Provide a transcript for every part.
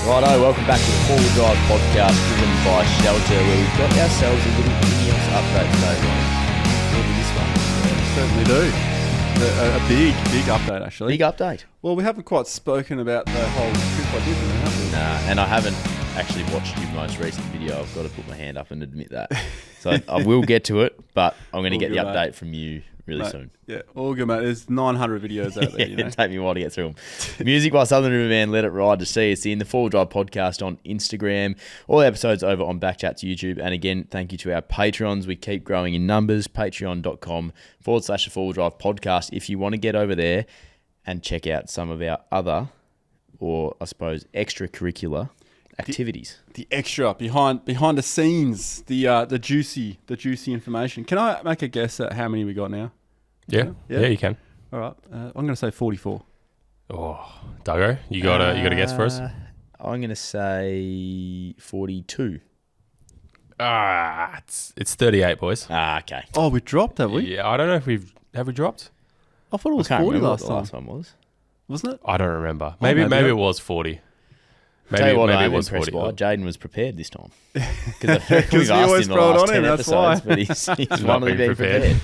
Righto, welcome back to the Forward Drive podcast driven by Shelter, where we've got ourselves a little Ineos update today, Ronny. This one. Certainly do. A big update, actually. Big update. Well, we haven't quite spoken about the whole trip I did, have we? Nah, and I haven't actually watched your most recent video. I've got to put my hand up and admit that. So I will get to it, but I'm going to get the update from you really soon. Yeah, all good, mate. There's 900 videos out there, you know. It'll take me a while to get through them. Music by Southern Riverman, Let It Ride to See Us in the Forward Drive podcast on Instagram. All episodes over on BackChat's YouTube. And again, thank you to our Patreons. We keep growing in numbers. Patreon.com/the Forward Drive podcast. If you want to get over there and check out some of our other, or I suppose extracurricular activities. The extra behind the scenes, the juicy information. Can I make a guess at how many we got now? Yeah, you can. All right, I'm going to say 44. Oh, Duggo, you got a guess for us? I'm going to say 42. It's 38, boys. Okay. Oh, we dropped, have we? Yeah, I don't know if we dropped. I thought it was 40 last time. Last one was, wasn't it? I don't remember. Maybe it was 40. Maybe it was 40. Jaden was prepared this time because we've asked always him the last 10 episodes, but he's one of the prepared.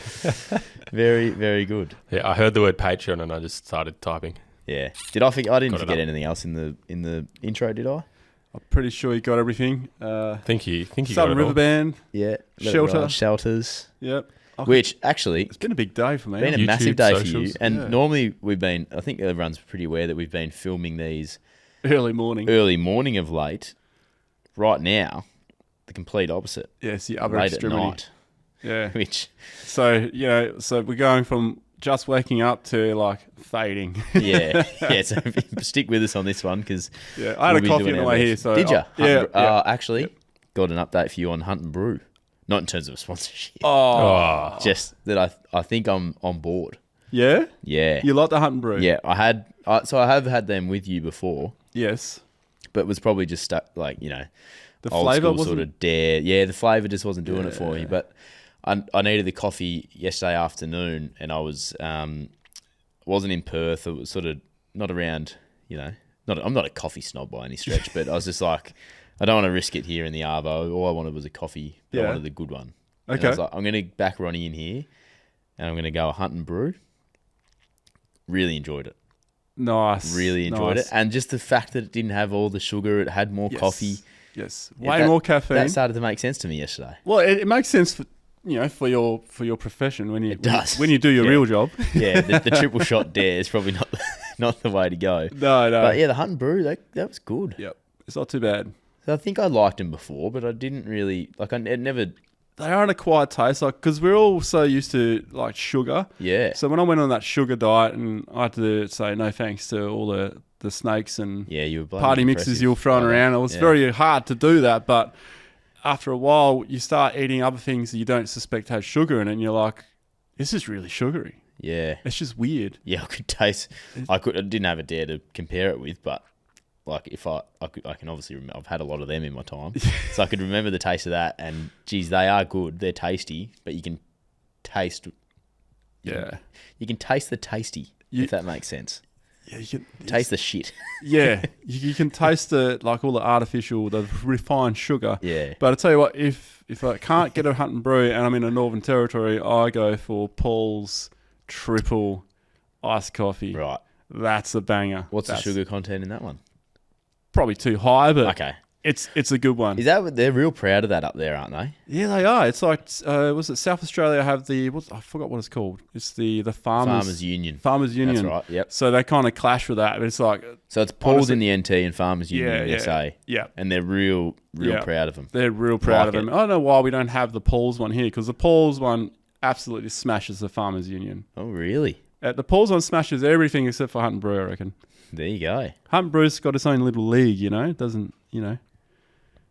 Very, very good. Yeah, I heard the word Patreon and I just started typing. Yeah, I didn't forget anything else in the intro, did I? I'm pretty sure you got everything. Think you got Southern it all. River Band. Yeah, shelters. Yep. Which actually, it's been a big day for me. Been a YouTube, massive day socials. for you. And normally I think everyone's pretty aware that we've been filming these early morning of late. Right now, the complete opposite. Yes, the other late extremity. At night. Yeah. So we're going from just waking up to like fading. yeah. So stick with us on this one because I had a coffee on the way here. So did you? Actually, Yep. got an update for you on Hunt and Brew. Not in terms of a sponsorship. Oh. Just that I think I'm on board. Yeah? Yeah. You like the Hunt and Brew? Yeah, I have had them with you before. Yes. But it was probably just the old flavour school sort of dare. Yeah, the flavour just wasn't doing it for me. But I needed the coffee yesterday afternoon, and I wasn't in Perth. It was sort of not around. I'm not a coffee snob by any stretch, but I was just like, I don't want to risk it here in the Arvo. All I wanted was a coffee. But I wanted the good one. Okay. And I was like, I'm going to back Ronny in here, and I'm going to go a Hunt and Brew. Really enjoyed it. Nice. Really enjoyed it. And just the fact that it didn't have all the sugar, it had more coffee. Yes. Way more caffeine. That started to make sense to me yesterday. Well, it makes sense for your profession when you do your real job. Yeah, the triple shot dare is probably not the way to go. No. But yeah, the Hunt and Brew, that was good. Yep. It's not too bad. So I think I liked them before, but I didn't really They are an acquired taste, because we're all so used to like sugar. Yeah. So when I went on that sugar diet, and I had to say no thanks to all the snakes and you were party mixes you were throwing around, it was very hard to do that. But after a while, you start eating other things that you don't suspect have sugar in it, and you're like, this is really sugary. Yeah. It's just weird. Yeah, I could taste. I didn't have a dare to compare it with, but. Like if I can obviously remember, I've had a lot of them in my time, so I could remember the taste of that. And geez, they are good. They're tasty, but you can taste. You can taste the tasty, if that makes sense. Yeah, you can taste the shit. Yeah, you can taste all the artificial, the refined sugar. Yeah. But I tell you what, if I can't get a Hunt and Brew and I'm in a Northern Territory, I go for Paul's triple iced coffee. Right. That's a banger. What's the sugar content in that one? Probably too high, but okay. It's a good one. Is that they're real proud of that up there, aren't they? Yeah, they are. It's like was it South Australia have I forgot what it's called. It's the Farmers Union. Farmers Union. That's right. Yep. So they kind of clash with that, but it's like it's Paul's in the NT and Farmers Union in SA. Yeah. And they're real proud of them. They're real proud of them. I don't know why we don't have the Paul's one here, because the Paul's one absolutely smashes the Farmers Union. Oh, really? The Paul's one smashes everything except for Hunt and Brew, I reckon. There you go. Hunt and Brew's got its own little league, It doesn't,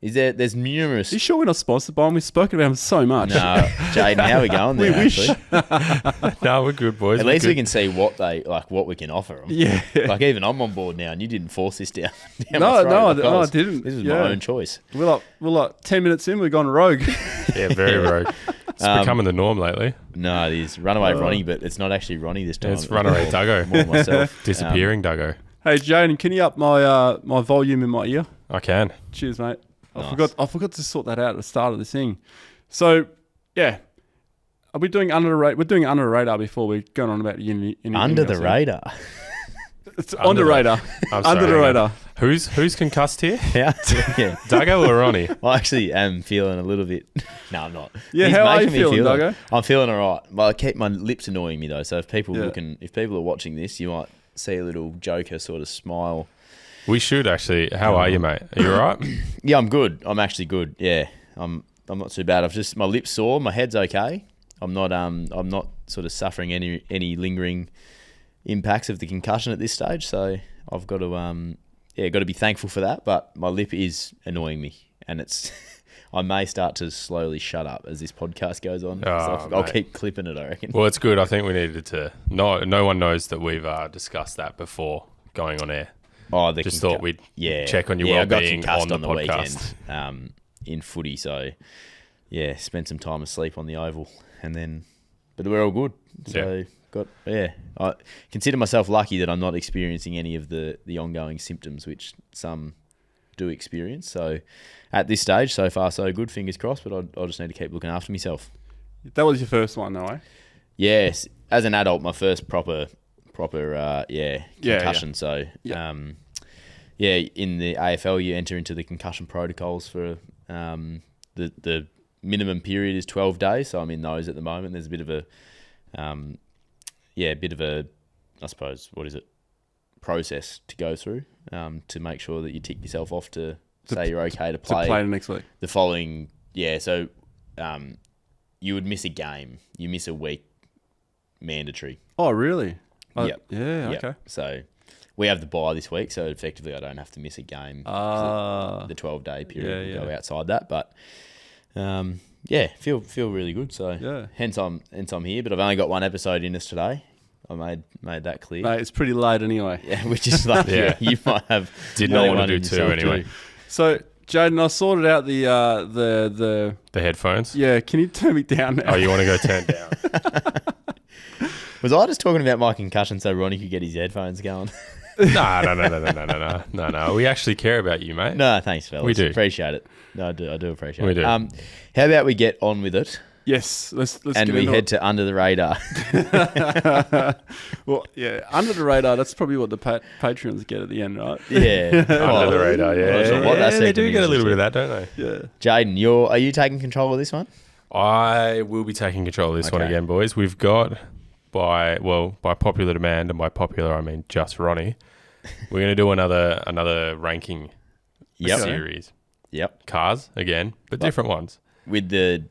Is there's numerous... Are you sure we're not sponsored by them? We've spoken about them so much. No, Jaden, how are we going there, we wish. No, we're good, boys. At least we can see what we can offer them. Yeah. Like, even I'm on board now, and you didn't force this down my No, throat. I didn't. This was my own choice. We're like 10 minutes in, we've gone rogue. Yeah, very rogue. It's becoming the norm lately. No, it is Runaway Ronny, but it's not actually Ronny this time. It's Runaway Duggo. More myself. Disappearing Duggo. Hey, Jaden, can you up my volume in my ear? I can. Cheers, mate. Nice. I forgot to sort that out at the start of this thing. So, yeah. Are we doing under the radar? We're doing under the radar before we're going on about anything Under the else. radar. It's on the radar. I'm Under sorry, the hang on. radar. Who's concussed here? Yeah. Yeah. Duggo or Ronny? I actually am feeling a little bit. No, I'm not. Yeah, He's how are you making me feeling, feel it. Duggo? I'm feeling all right. Well, I keep my lips annoying me though. So if people Yeah. if people are watching this, you might see a little Joker sort of smile. We should actually. How are you, mate? Are you all right? Yeah, I'm good. I'm actually good. Yeah, I'm not too bad. I've just my lips sore. My head's okay. I'm not sort of suffering any lingering impacts of the concussion at this stage. So I've got to got to be thankful for that. But my lip is annoying me, and it's I may start to slowly shut up as this podcast goes on. Oh, I'll mate. keep clipping it, I reckon. Well, it's good. I think we needed to. No one knows that we've discussed that before going on air. Oh, Just thought we'd check on your I got well-being concussed on the podcast. weekend in footy. So yeah, spent some time asleep on the oval, and then but we're all good. So I consider myself lucky that I'm not experiencing any of the ongoing symptoms which some do experience. So at this stage, so far so good. Fingers crossed. But I just need to keep looking after myself. That was your first one, though, eh? Yes, as an adult, my first proper concussion. So in the AFL you enter into the concussion protocols for the minimum period is 12 days. So I'm in those at the moment. There's a bit of a I suppose process to go through to make sure that you tick yourself off to say you're okay to play the next week. the following. So you would miss a game. You miss a week mandatory. Oh, really? Yep. Yeah, Yep. okay. So we have the bye this week, so effectively I don't have to miss a game. The 12-day period will go outside that, but feel really good. So hence I'm here, but I've only got one episode in us today. I made that clear. Mate, it's pretty late anyway. Yeah, which is like you might have Did not want to do two anyway. So, Jaden, I sorted out the headphones. Yeah, can you turn me down now? Oh, you want to go turn down? Was I just talking about my concussion so Ronny could get his headphones going? No. We actually care about you, mate. No, thanks, fellas. We do. Appreciate it. No, I do appreciate it. We do. How about we get on with it? Yes, let's and get we into head it. to under the radar. Well, yeah, under the radar. That's probably what the Patreons get at the end, right? Yeah, Under the radar, yeah. I'm not sure what that They do segment get a is, little bit of actually. that, don't they? Yeah. Jaden, are you taking control of this one? I will be taking control of this one Okay. again, boys. We've got, by popular demand, and by popular I mean just Ronny, we're going to do another ranking series. Yep. Cars again, but different ones. With the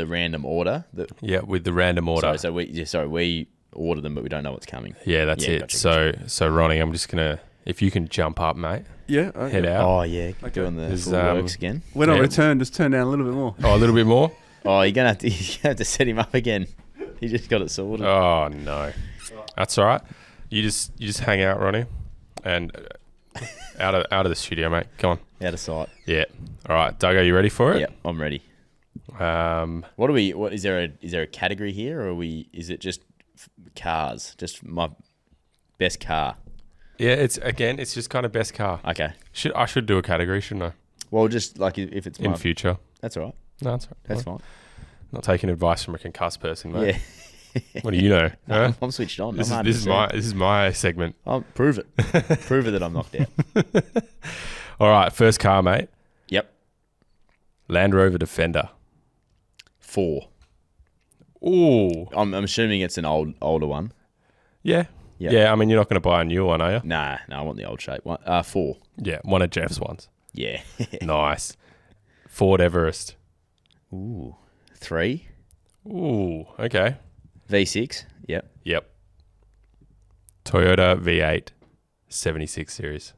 random order. Yeah, with the random order. So we order them, but we don't know what's coming. Yeah, that's it. Gotcha. So Ronny, I'm just gonna, if you can jump up, mate, Yeah. head out. Oh yeah, doing the There's, full works again. When I Yeah. return, just turn down a little bit more. Oh, a little bit more. Oh, you're gonna have to set him up again. He just got it sorted. Oh no, that's all right. You just hang out, Ronny, and out of the studio, mate. Come on. Out of sight. Yeah. All right, Duggo, you ready for it? Yeah, I'm ready. What What is there a category here, or is it just cars? Just my best car. Yeah, it's just kind of best car. Okay. I should do a category, shouldn't I? Well, just like if it's In future. that's all right. No, that's all right. That's fine. Not taking advice from a concussed person, mate. Yeah. What do you know? Huh? I'm switched on. This I'm is 100%. my segment. Prove it. Prove it that I'm knocked out. All right, first car, mate. Yep. Land Rover Defender. 4. Ooh. I'm assuming it's an older one. Yeah. Yeah. Yeah, I mean, you're not going to buy a new one, are you? Nah, I want the old shape one. 4. Yeah, one of Jeff's ones. Yeah. Nice. Ford Everest. Ooh. 3. Ooh, okay. V6. Yep. Yep. Toyota V8 76 series.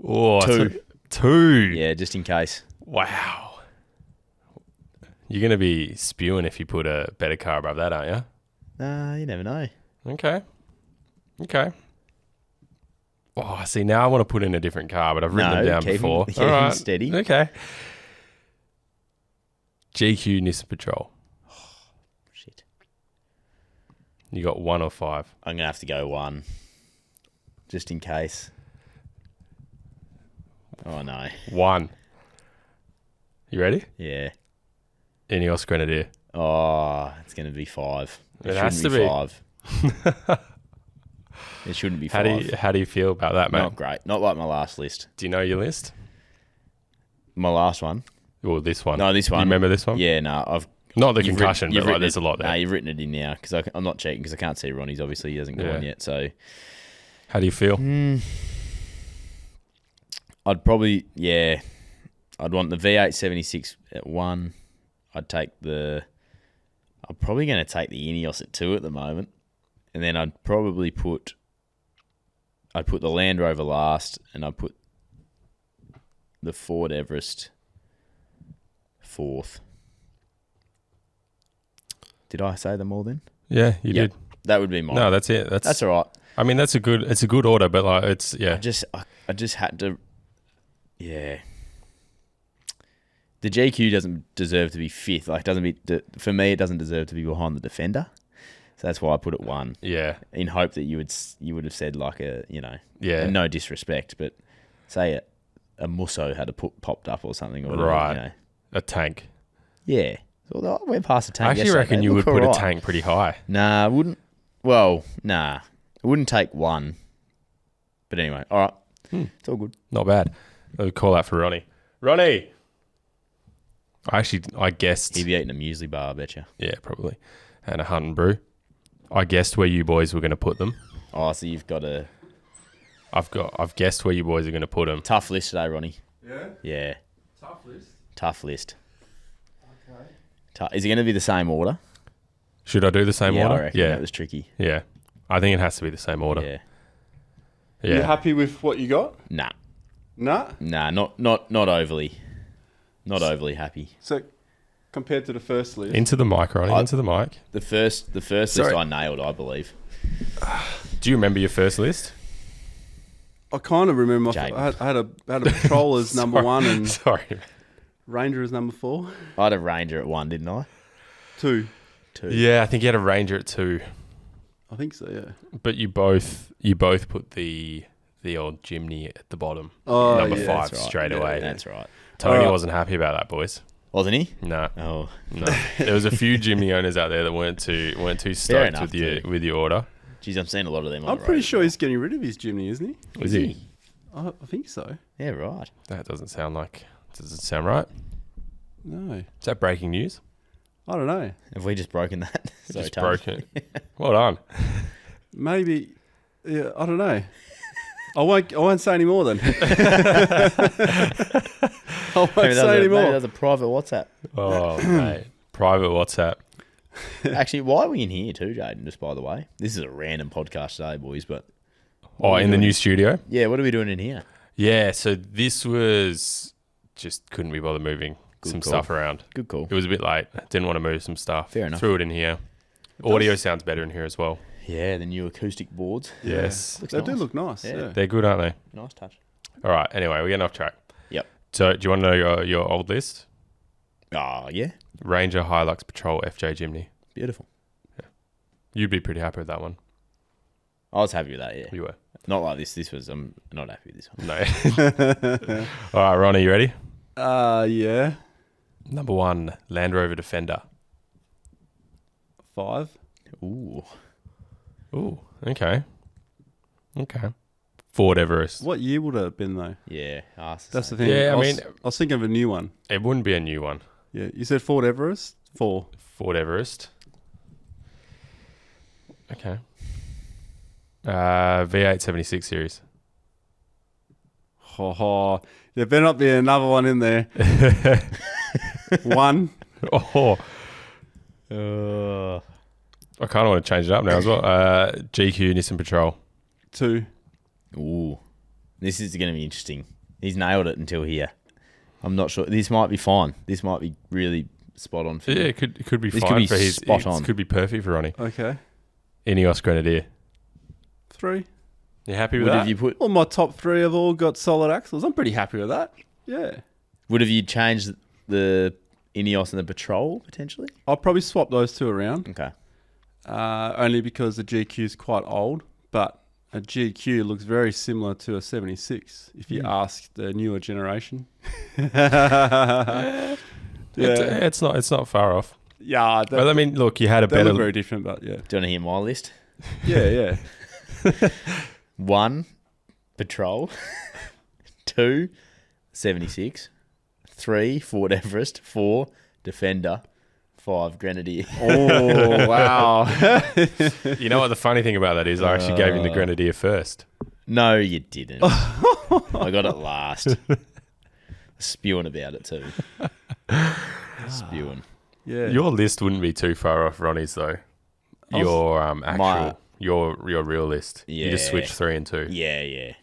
Oh, 2. 2. Yeah, just in case. Wow. You're going to be spewing if you put a better car above that, aren't you? Nah, you never know. Okay. Oh, see, now I want to put in a different car, but I've written them down before. Keep him steady. Okay. GQ Nissan Patrol. Shit. You got 1 or 5? I'm going to have to go 1. just in case. Oh, no. 1. You ready? Yeah. Ineos Grenadier. Oh, it's going to be 5. It has to be 5. It shouldn't be 5. How do you feel about that, mate? Not great. Not like my last list. Do you know your list? My last one? Or this one? No, this one. You remember this one? Yeah, no. Not the concussion, but there's a lot there. No, you've written it in now because I'm not checking because I can't see Ronnie's. Obviously, he hasn't gone yet. So, how do you feel? I'd probably, I'd want the V8 76 at 1. I'm probably going to take the Ineos at 2 at the moment. And then I'd put the Land Rover last, and I'd put the Ford Everest 4th. Did I say them all then? Yeah, you did. That would be mine. No, that's it. That's all right. I mean, it's a good order, but like it's I just had to. Yeah. The GQ doesn't deserve to be 5th. Like, for me, it doesn't deserve to be behind the Defender. So that's why I put it 1. Yeah. In hope that you would have said like and no disrespect, but say a Musso had popped up or something, or right, a tank. Yeah. So we're past the tank. I actually reckon you would put a tank pretty high. Nah, I wouldn't. Well, nah, I wouldn't take 1. But anyway, all right, it's all good. Not bad. I'll call out for Ronny. Ronny. I guessed he'd be eating a muesli bar, I bet you. Yeah, probably, and a Hunt and Brew. I guessed where you boys were going to put them. Oh, so you've got a. I've guessed where you boys are going to put them. Tough list today, Ronny. Yeah. Yeah. Tough list. Okay. Is it going to be the same order? Should I do the same order? I reckon that was tricky. Yeah, I think it has to be the same order. Yeah. Yeah. You happy with what you got? Nah. Nah. Nah, not overly. Not overly happy. So, compared to the first list, into the mic, Ronny. Into the mic. The first list I nailed, I believe. Do you remember your first list? I kind of remember. I had a Patrol as number 1 and Ranger as number 4. I had a Ranger at 1, didn't I? 2. Yeah, I think you had a Ranger at 2. I think so. Yeah. But you both put the old Jimny at the bottom. Oh, number 5 right. straight away. That's right. Tony wasn't happy about that, boys. Wasn't he? No. Oh. No. There was a few Jimny owners out there that weren't too stoked with your order. Jeez, I'm seeing a lot of them. I'm pretty sure he's getting rid of his Jimny, isn't he? Is he? I think so. Yeah, right. That doesn't sound right. No. Is that breaking news? I don't know. Have we just broken that? Just broken it. Well done. Maybe. Yeah, I don't know. I won't say any more then. I won't say any more. Maybe that's a private WhatsApp. Oh, mate. Private WhatsApp. Actually, why are we in here too, Jaden, just by the way? This is a random podcast today, boys, but... Oh, in the new studio? Yeah, what are we doing in here? Yeah, so this was... Just couldn't be bothered moving stuff around. Good call. It was a bit late. Didn't want to move some stuff. Fair enough. Threw it in here. Audio sounds better in here as well. Yeah, the new acoustic boards. Yeah. Yes. They do look nice. Yeah. They're good, aren't they? Nice touch. All right, anyway, we're getting off track. Yep. So, do you want to know your old list? Oh, yeah. Ranger, Hilux, Patrol, FJ, Jimny. Beautiful. Yeah. You'd be pretty happy with that one. I was happy with that, yeah. You were. Not like this. This was, I'm not happy with this one. No. All right, Ronny, you ready? Yeah. Number 1, Land Rover Defender. 5. Ooh, okay. Ford Everest. What year would it have been though? yeah. That's the thing. Yeah, I was thinking of a new one. It wouldn't be a new one. Yeah, you said Ford Everest? 4. Ford Everest. Okay. V8 76 series. There better not be another one in there. 1. Oh. I kind of want to change it up now as well. GQ Nissan Patrol. 2. Ooh. This is going to be interesting. He's nailed it until here. I'm not sure. This might be fine. This might be really spot on for Yeah, him. it could be This fine could be for his. spot on. It could be perfect for Ronny. Okay. Ineos Grenadier. 3. You happy with Would that? have you put? Well, my top 3 have all got solid axles. I'm pretty happy with that. Yeah. Would have you changed the Ineos and the Patrol potentially? I'll probably swap those 2 around. Okay. Only because the GQ is quite old, but a GQ looks very similar to a 76 if you ask the newer generation. Yeah. It's not far off. Yeah. But I mean, look, you had a they better. look very different, but yeah. Do you want to hear my list? Yeah. 1, Patrol. 2, 76. 3, Fort Everest. 4, Defender. 5, Grenadier. Oh, wow. You know what the funny thing about that is? I actually gave him the Grenadier first. No, you didn't. I got it last. Spewing about it too. Spewing. Yeah. Your list wouldn't be too far off Ronnie's though. Your your real list. Yeah. You just switch 3 and 2. Yeah,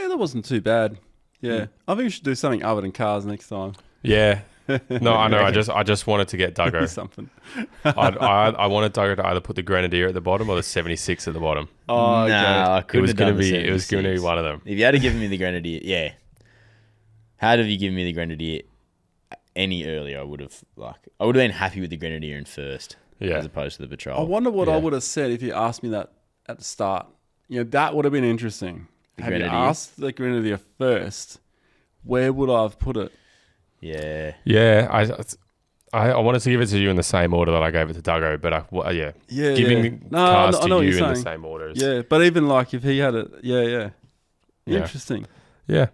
that wasn't too bad. Yeah. I think we should do something other than cars next time. Yeah. No, I know. I just wanted to get Duggo. Something. I wanted Duggo to either put the Grenadier at the bottom or the 76 at the bottom. Oh, no, I It couldn't was have done going to the be. It was going to be 76. one of them. If you had given me the Grenadier, yeah. Had have you given me the Grenadier any earlier, I would have been happy with the Grenadier in first, Yeah. as opposed to the Patrol. I wonder what I Yeah. would have said if you asked me that at the start. That would have been interesting. Have Grenadier? you asked the Grenadier first, where would I have put it? Yeah. Yeah. I wanted to give it to you in the same order that I gave it to Duggo, but giving cars I know to what you you're in the saying. same order. Is, Yeah, but even like if he had it, yeah. Interesting. Yeah.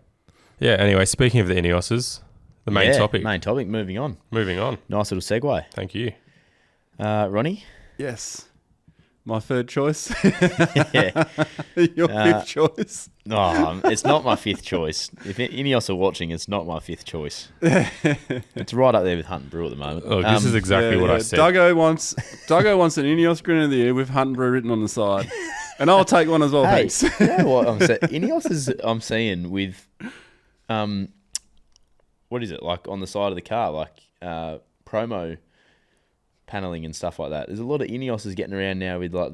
Yeah. Anyway, speaking of the Ineoses, the main topic. Main topic, moving on. Moving on. Nice little segue. Thank you. Ronnie? Yes. My third choice. Yeah. Your fifth choice. No, it's not my fifth choice. If Ineos are watching, it's not my fifth choice. It's right up there with Hunt and Brew at the moment. Look, this is exactly what I said. Duggo wants an Ineos Grenadier with Hunt and Brew written on the side. And I'll take one as well, Hey, thanks. you know what I'm saying? Ineos is I'm seeing with, what is it, like on the side of the car, like promo paneling and stuff like that. There's a lot of Ineos getting around now with like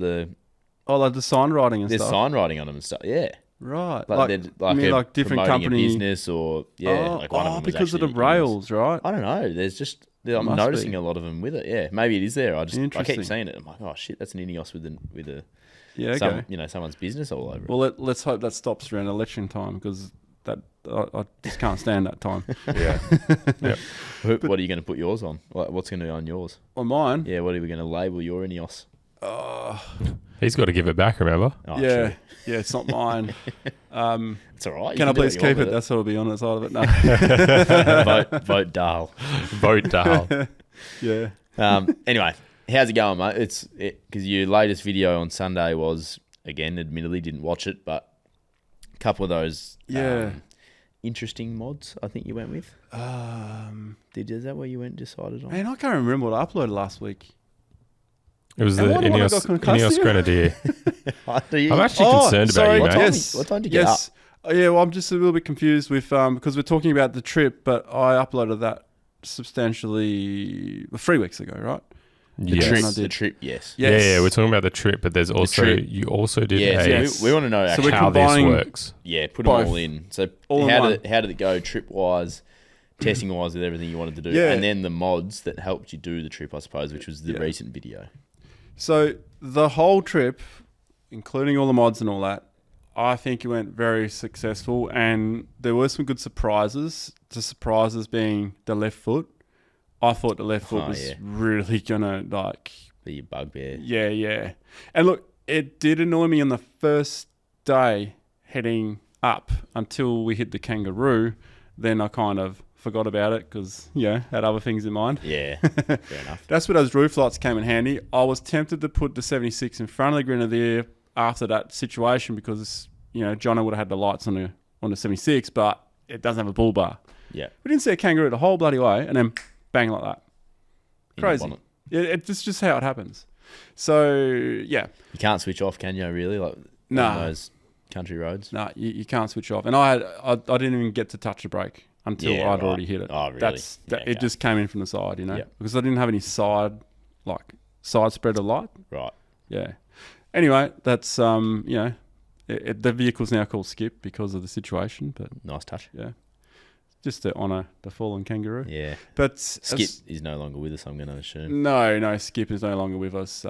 like the sign writing and there's stuff. sign writing on them and stuff. Yeah. Right. Like they're you mean like different promoting company a business or like one of them was because of the actually rails, right? I don't know. There's just I'm Must noticing be. a lot of them with it. Yeah, maybe it is there. I Interesting. keep seeing it. I'm like, oh shit, that's an Ineos with a Yeah, okay. someone's business all over it. Well, let's hope that stops around election time because I just can't stand that time. Yeah. Yeah. What are you going to put yours on? What's going to be on yours? On mine, Yeah, what are we going to label your Ineos? He's got to give it back, remember? Oh, yeah, true. yeah, it's not mine. It's all right. Can I do what please you keep want it? That's what'll be on the side of it. No. vote Dahl. Vote Dahl. Yeah. Anyway, how's it going, mate? Because your latest video on Sunday was, again, admittedly didn't watch it, but a couple of those interesting mods I think you went with. Is that what you decided on? Man, I can't remember what I uploaded last week. It was the And what I got concussed Ineos here? Grenadier. Do you? I'm actually concerned about you, What mate. time- Yes. what time did you get yes. Yeah, well, I'm just a little bit confused with because we're talking about the trip, but I uploaded that substantially 3 weeks ago, right? Yes. trip. I The did. trip, yes. Yes. Yeah, we're talking about the trip, but there's also trip. you also did Yeah, so Yes. we want to know So actually we're how this combining- works. put them both. all in. So All in how one. did it go trip-wise, testing-wise with everything you wanted to do, Yeah. and then the mods that helped you do the trip, I suppose, which was the Yeah. recent video. So the whole trip, including all the mods and all that, I think it went very successful, and there were some good surprises. The surprises being the left foot. I thought the left foot was really gonna The bugbear. yeah. And look, it did annoy me on the first day heading up until we hit the kangaroo. Then I kind of forgot about it because had other things in mind. Yeah, fair enough. That's where those roof lights came in handy. I was tempted to put the 76 in front of the Grenadier after that situation because Jono would have had the lights on the 76, but it doesn't have a bull bar. Yeah. We didn't see a kangaroo the whole bloody way, and then bang like that. In the Crazy. bonnet. It's just how it happens. So yeah, You can't switch off, can you? Really, like Nah. on those country roads. no, you can't switch off. And I didn't even get to touch the brake until Yeah, I'd right. already hit it. Oh, really? It Okay. just came in from the side, Yeah. because I didn't have any side spread of light. Right. Yeah. Anyway, that's the vehicle's now called Skip because of the situation, but Nice touch. yeah, just to honour the fallen kangaroo. Yeah. But Skip is no longer with us, I'm going to assume. No, Skip is no longer with us.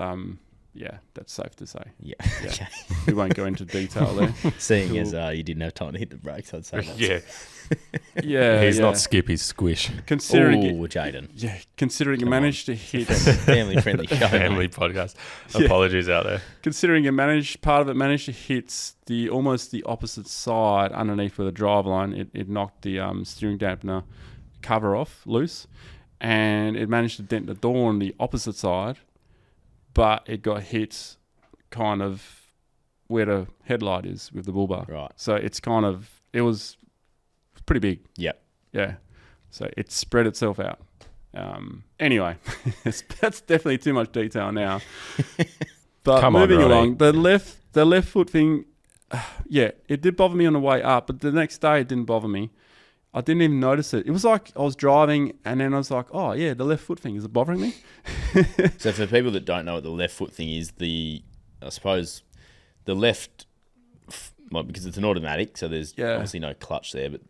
yeah, that's safe to say. Yeah. Yeah. Okay. We won't go into detail there. Seeing as you didn't have time to hit the brakes, I'd say that's... Yeah. Yeah, He's yeah. not Skip, he's Squish. Considering Ooh, Jaden. considering you Come managed to hit Family-friendly show. Family mate. podcast. Yeah. Apologies out there. considering you part of it managed to hit almost the opposite side underneath where the driveline. It knocked the steering dampener cover off loose, and it managed to dent the door on the opposite side, but it got hit kind of where the headlight is with the bull bar. Right. So it was pretty big. Yep. Yeah. So it spread itself out. Anyway, that's definitely too much detail now. But Come on, moving Ronny. along, the left foot thing, yeah, it did bother me on the way up, but the next day it didn't bother me. I didn't even notice it. It was like I was driving and then I was like, oh yeah, the left foot thing, is it bothering me? So for people that don't know what the left foot thing is, I suppose the left, well, because it's an automatic, so there's obviously no clutch there, but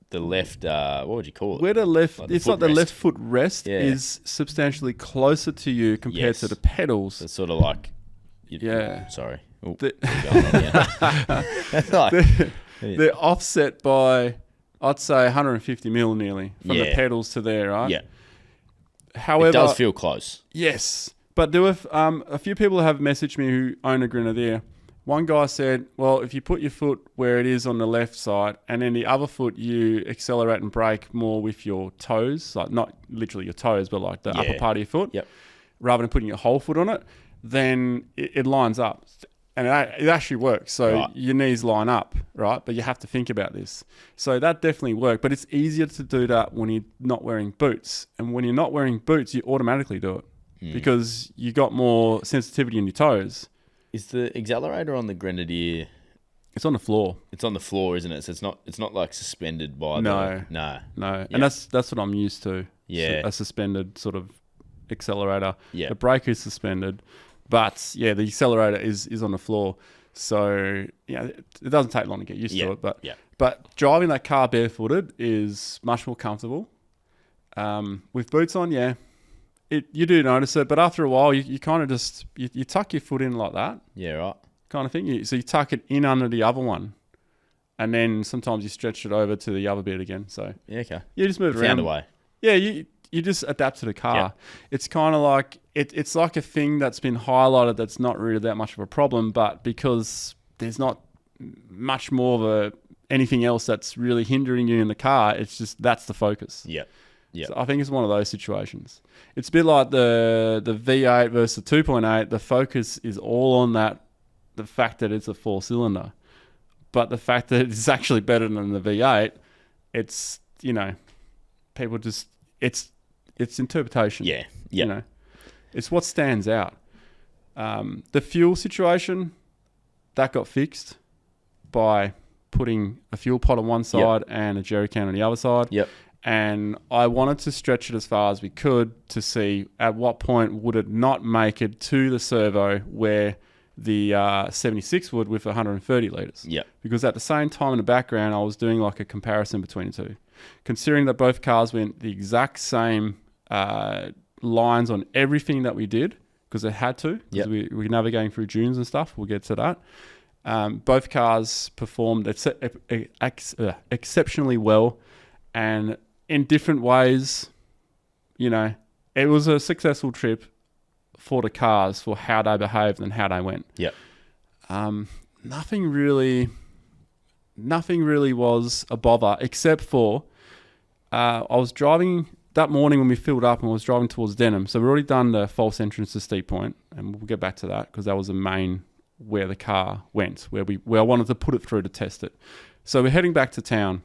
the left, what would you call it? Where the left, Like the it's like the footrest. left foot rest Yeah. is substantially closer to you compared to Yes. the pedals. So it's sort of like... Yeah. Sorry. Ooh, The- keep going on, yeah. That's like... They're offset by, I'd say, 150 mil nearly from the Yeah. pedals to there, right? Yeah. However, It does feel close. yes, but there were a few people have messaged me who own a Grenadier. One guy said, well, if you put your foot where it is on the left side and then the other foot you accelerate and brake more with your toes, like not literally your toes, but like the upper part of your foot, Yep. rather than putting your whole foot on it, then it lines up. And it actually works. So Right. your knees line up, right? But you have to think about this. So that definitely worked. But it's easier to do that when you're not wearing boots. And when you're not wearing boots, you automatically do it because you got more sensitivity in your toes. Is the accelerator on the Grenadier... It's on the floor. It's on the floor, isn't it? So it's not like suspended by No. No. No. Yeah. And that's what I'm used to. Yeah. A suspended sort of accelerator. Yeah. The brake is suspended. But yeah, the accelerator is on the floor. So yeah, it doesn't take long to get used to it. But driving that car barefooted is much more comfortable. With boots on, yeah, you do notice it. But after a while, you kind of just you tuck your foot in like that Yeah, right. kind of thing. So you tuck it in under the other one, and then sometimes you stretch it over to the other bit again. So Yeah, okay. you just move around. Found a way. Yeah, you just adapt to the car. Yeah. It's kind of like it's like a thing that's been highlighted that's not really that much of a problem, but because there's not much more of anything else that's really hindering you in the car, it's just that's the focus. Yeah. Yeah. So I think it's one of those situations. It's a bit like the V8 versus the 2.8. The focus is all on the fact that it's a 4-cylinder, but the fact that it's actually better than the V8, it's people just it's interpretation. Yeah. Yeah. It's what stands out. The fuel situation that got fixed by putting a fuel pot on one side and a jerry can on the other side. Yep. And I wanted to stretch it as far as we could to see at what point would it not make it to the servo where the 76 would with 130 litres. Yep. Because at the same time in the background, I was doing like a comparison between the two. Considering that both cars went the exact same lines on everything that we did, because it had to, because we're navigating through dunes and stuff. We'll get to that. Both cars performed exceptionally well, and in different ways, it was a successful trip for the cars, for how they behaved and how they went. Yep. Nothing really was a bother, except for I was driving that morning when we filled up and was driving towards Denham. So we've already done the false entrance to Steep Point, and we'll get back to that because that was the main where the car went, where I wanted to put it through to test it. So we're heading back to town,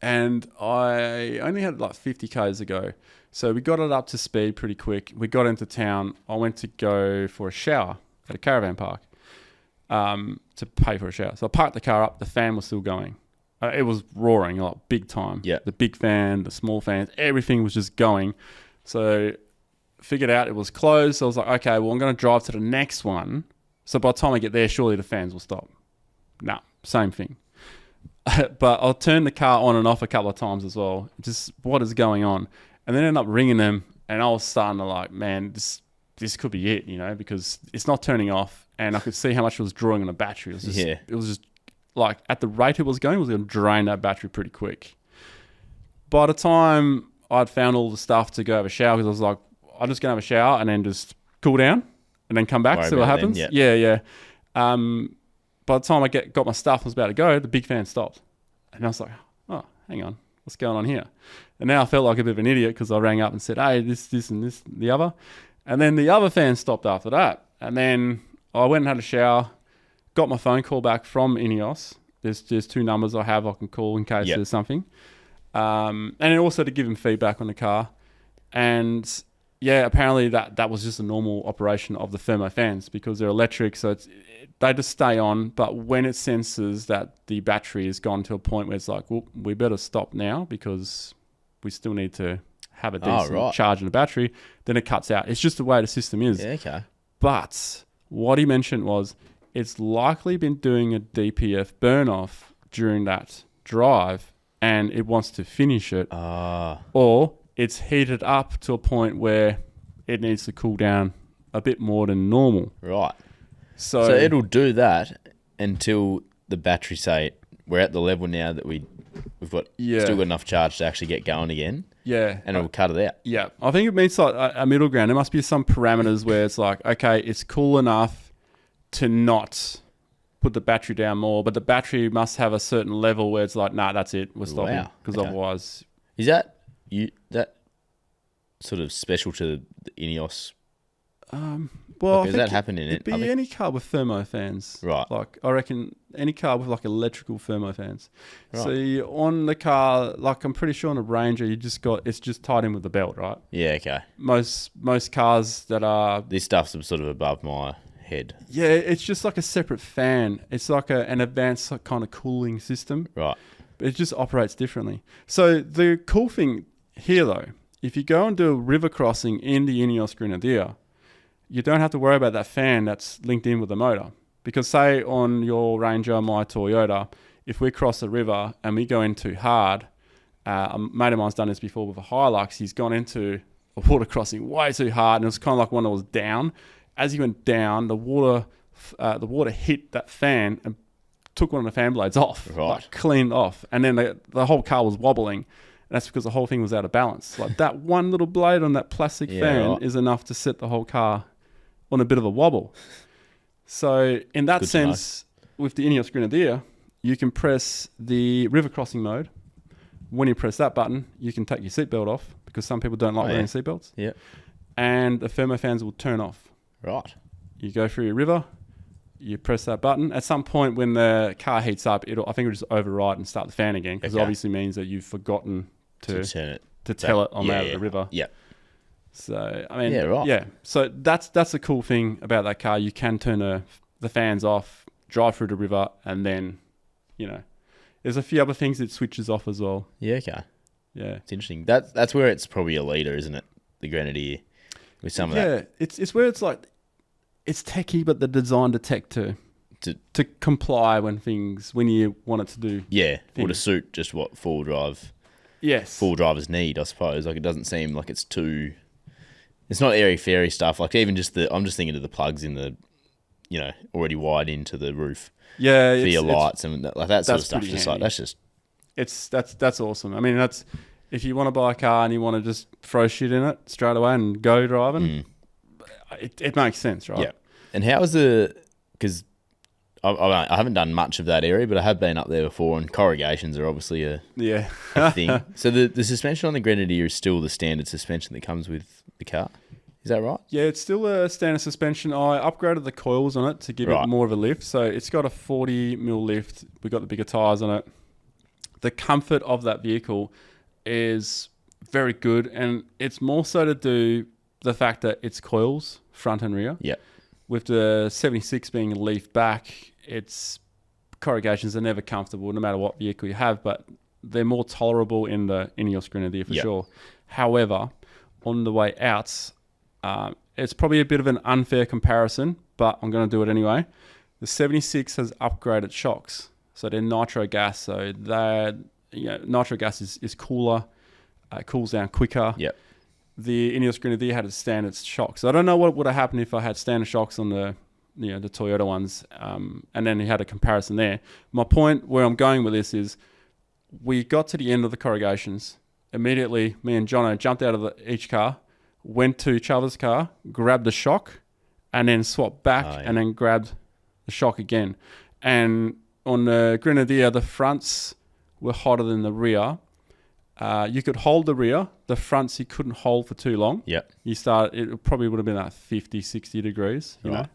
and I only had like 50 Ks to go. So we got it up to speed pretty quick. We got into town. I went to go for a shower at a caravan park to pay for a shower. So I parked the car up. The fan was still going. It was roaring like big time. Yeah. The big fan, the small fans, everything was just going. So figured out it was closed. So I was like, okay, well, I'm going to drive to the next one. So by the time I get there, surely the fans will stop. No, same thing. But I'll turn the car on and off a couple of times as well. Just what is going on? And then end up ringing them, and I was starting to like, man, this could be it, because it's not turning off, and I could see how much it was drawing on the battery. It was just like at the rate it was going to drain that battery pretty quick. By the time I'd found all the stuff to go have a shower, because I was like, I'm just going to have a shower and then just cool down and then come back, see what happens. Then, yeah. By the time I got my stuff and was about to go, the big fan stopped. And I was like, oh, hang on, what's going on here? And now I felt like a bit of an idiot because I rang up and said, hey, this, and this, and the other. And then the other fan stopped after that. And then I went and had a shower, got my phone call back from Ineos. There's 2 numbers I can call in case there's something. And then also to give them feedback on the car. And yeah, apparently that was just a normal operation of the thermo fans because they're electric. So they just stay on. But when it senses that the battery has gone to a point where it's like, well, we better stop now because we still need to have a decent charge in the battery, then it cuts out. It's just the way the system is. Yeah, okay. But what he mentioned was it's likely been doing a DPF burn off during that drive and it wants to finish it. Or it's heated up to a point where it needs to cool down a bit more than normal. Right. So it'll do that until the battery, say, we're at the level now that we've got still got enough charge to actually get going again. Yeah. And it'll cut it out. Yeah. I think it means like a middle ground. There must be some parameters where it's like, okay, it's cool enough to not put the battery down more, but the battery must have a certain level where it's like, nah, that's it. We're stopping. Because otherwise... Is that sort of special to the Ineos? Well, does that happen in it? It'd be any car with thermo fans. Right. Like, I reckon any car with like electrical thermo fans. Right. So on the car, like I'm pretty sure on a Ranger, it's just tied in with the belt, right? Yeah, okay. Most cars that are... This stuff's sort of above my head. Yeah, it's just like a separate fan. It's like an advanced kind of cooling system. Right. But it just operates differently. So the cool thing here though, if you go and do a river crossing in the Ineos Grenadier, you don't have to worry about that fan that's linked in with the motor. Because say on your Ranger, my Toyota, if we cross a river and we go in too hard, a mate of mine's done this before with a Hilux, he's gone into a water crossing way too hard and it was kind of like one that was down. As he went down, the water hit that fan and took one of the fan blades off, like cleaned off. And then the whole car was wobbling. And that's because the whole thing was out of balance. Like that one little blade on that plastic fan is enough to set the whole car on a bit of a wobble. So in that sense, with the Ineos Grenadier, you can press the river crossing mode. When you press that button, you can take your seatbelt off because some people don't like wearing seatbelts. Yeah. And the thermo fans will turn off. Right. You go through your river, you press that button. At some point when the car heats up, I think it'll just override and start the fan again because it obviously means that you've forgotten to tell it on out of the river. Yeah. So, I mean, So that's the cool thing about that car. You can turn the fans off, drive through the river, and then, there's a few other things it switches off as well. Yeah, okay. Yeah. It's interesting. That's where it's probably a leader, isn't it? The Grenadier with some of that. Yeah, it's where it's like, it's techie, but they're designed to tech to comply when you want it to do. Yeah, things. Or to suit just what full drivers need, I suppose. Like it doesn't seem like it's too... It's not airy-fairy stuff. Like even just I'm just thinking of the plugs in the, already wired into the roof. Yeah, for your lights and like that sort of stuff. Just like that's awesome. I mean, that's if you want to buy a car and you want to just throw shit in it straight away and go driving, it makes sense, right? Yeah. And how is because I haven't done much of that area, but I have been up there before, and corrugations are obviously a thing. So the suspension on the Grenadier is still the standard suspension that comes with the car. Is that right? Yeah, it's still a standard suspension. I upgraded the coils on it to give it more of a lift. So it's got a 40mm lift. We've got the bigger tyres on it. The comfort of that vehicle is very good, and it's more so to do the fact that it's coils, front and rear. Yeah. With the 76 being leaf back, its corrugations are never comfortable no matter what vehicle you have, but they're more tolerable in the Ineos Grenadier for sure. However, on the way out, it's probably a bit of an unfair comparison, but I'm going to do it anyway. The 76 has upgraded shocks, so they're nitro gas. So nitro gas is cooler, cools down quicker. Yep. the Ineos Grenadier had a standard shock. So I don't know what would have happened if I had standard shocks on the Toyota ones, and then he had a comparison there. My point where I'm going with this is we got to the end of the corrugations. Immediately, me and Jono jumped out of each car, went to each other's car, grabbed the shock, and then swapped back and then grabbed the shock again. And on the Grenadier, the fronts were hotter than the rear. You could hold the rear. The fronts you couldn't hold for too long. Yep. It probably would have been like 50, 60 degrees, you know.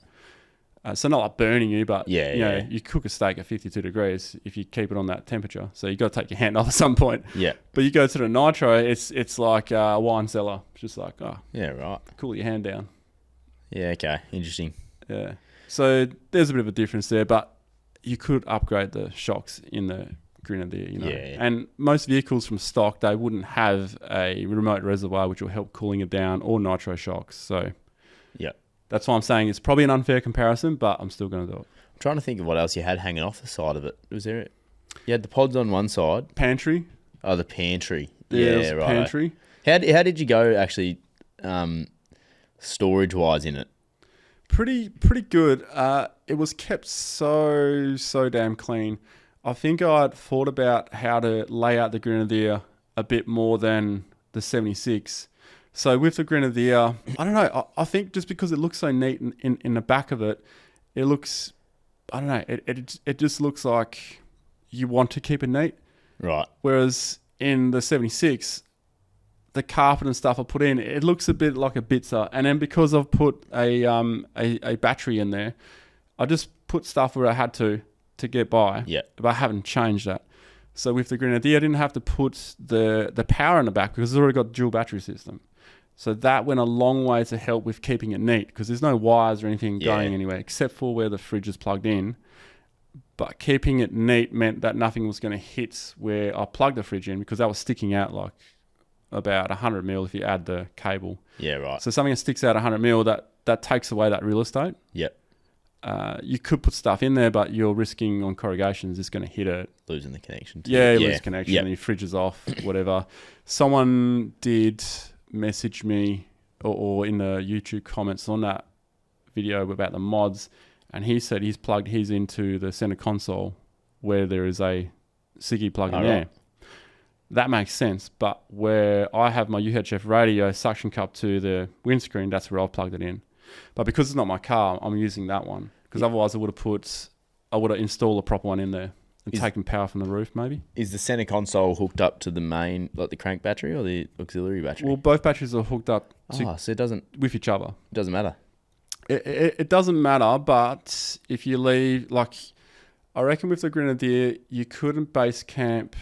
So not like burning you, but you cook a steak at 52 degrees if you keep it on that temperature. So you got to take your hand off at some point. Yeah. But you go to the nitro, it's like a wine cellar. It's just like, cool your hand down. Yeah, okay. Interesting. Yeah. So there's a bit of a difference there, but you could upgrade the shocks in the Grenadier, you know. Yeah. And most vehicles from stock, they wouldn't have a remote reservoir which will help cooling it down, or nitro shocks. So that's why I'm saying it's probably an unfair comparison, but I'm still going to do it. I'm trying to think of what else you had hanging off the side of it. Was there? You had the pods on one side. Pantry. Oh, the pantry. Yeah, right. Pantry. How did you go actually, storage wise in it? Pretty good. It was kept so damn clean. I think I'd thought about how to lay out the Grenadier a bit more than the 76. So with the Grenadier, I don't know. I think just because it looks so neat in the back of it, it looks, I don't know. It just looks like you want to keep it neat. Right. Whereas in the 76, the carpet and stuff I put in, it looks a bit like a Bitzer. And then because I've put a battery in there, I just put stuff where I had to get by. Yeah. But I haven't changed that. So with the Grenadier, I didn't have to put the power in the back because it's already got a dual battery system. So that went a long way to help with keeping it neat because there's no wires or anything going anywhere except for where the fridge is plugged in. But keeping it neat meant that nothing was going to hit where I plugged the fridge in because that was sticking out like about 100 mil if you add the cable. Yeah, right. So something that sticks out 100 mil, that takes away that real estate. Yep. You could put stuff in there, but you're risking on corrugations it's going to hit it. Losing the connection. You lose connection and your fridge is off, whatever. Someone did message me or in the YouTube comments on that video about the mods, and he said he's plugged his into the center console where there is a Siggy plug in there. Right. That makes sense, but where I have my UHF radio suction cup to the windscreen, that's where I've plugged it in. But because it's not my car, I'm using that one. Because otherwise I would have installed a proper one in there and taken power from the roof maybe. Is the center console hooked up to the main, like the crank battery or the auxiliary battery? Well, both batteries are hooked up so it doesn't with each other. It doesn't matter. It doesn't matter, but if you leave, like, I reckon with the Grenadier, you couldn't base camp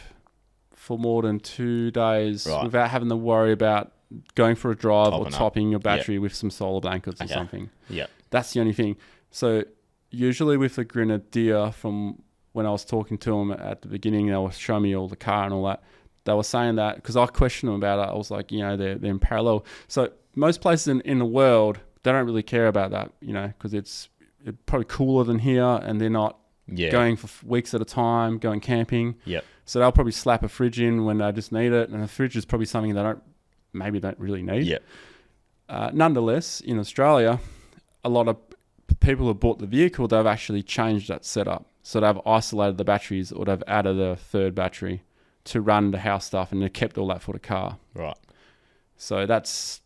for more than 2 days without having to worry about going for a drive or topping your battery with some solar blankets or something. Yeah. That's the only thing. So usually with the Grenadier, from when I was talking to them at the beginning, they were showing me all the car and all that. They were saying that, because I questioned them about it, I was like, they're in parallel. So most places in the world, they don't really care about that, because it's probably cooler than here and they're not going for weeks at a time, going camping. Yep. So they'll probably slap a fridge in when they just need it. And a fridge is probably something they don't really need. Yep. Nonetheless, in Australia, a lot of people who bought the vehicle, they've actually changed that setup. So they've isolated the batteries or they've added a third battery to run the house stuff, and they've kept all that for the car. Right. So that's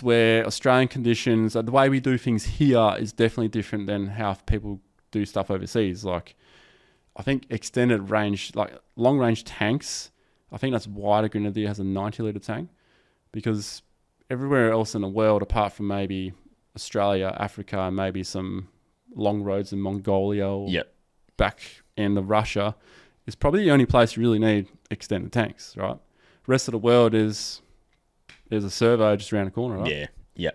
where Australian conditions, the way we do things here is definitely different than how people do stuff overseas. Like, I think extended range, like long range tanks, I think that's why the Grenadier has a 90 litre tank, because everywhere else in the world, apart from maybe Australia, Africa, and maybe some long roads in Mongolia or back end of Russia, is probably the only place you really need extended tanks, right? The rest of the world there's a servo just around the corner, right? Yeah.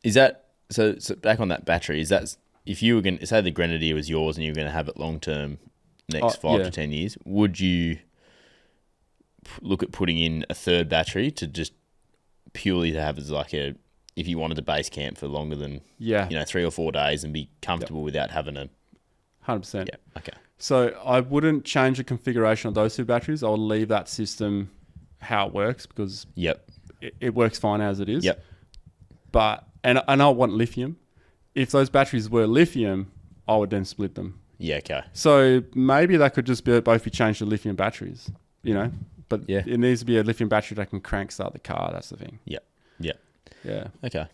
Is that, so back on that battery, is that, if you were going to, say the Grenadier was yours and you were going to have it long term next 5 to 10 years, would you look at putting in a third battery to just purely to have as like if you wanted to base camp for longer than 3 or 4 days and be comfortable without having a 100%. Yeah. Okay. So I wouldn't change the configuration of those two batteries. I would leave that system how it works, because it works fine as it is. Yep. But and I want lithium. If those batteries were lithium, I would then split them. Yeah, okay. So maybe that could just both be changed to lithium batteries, you know. But Yeah. it needs to be a lithium battery that can crank start the car. That's the thing. Yeah. Yeah. Okay.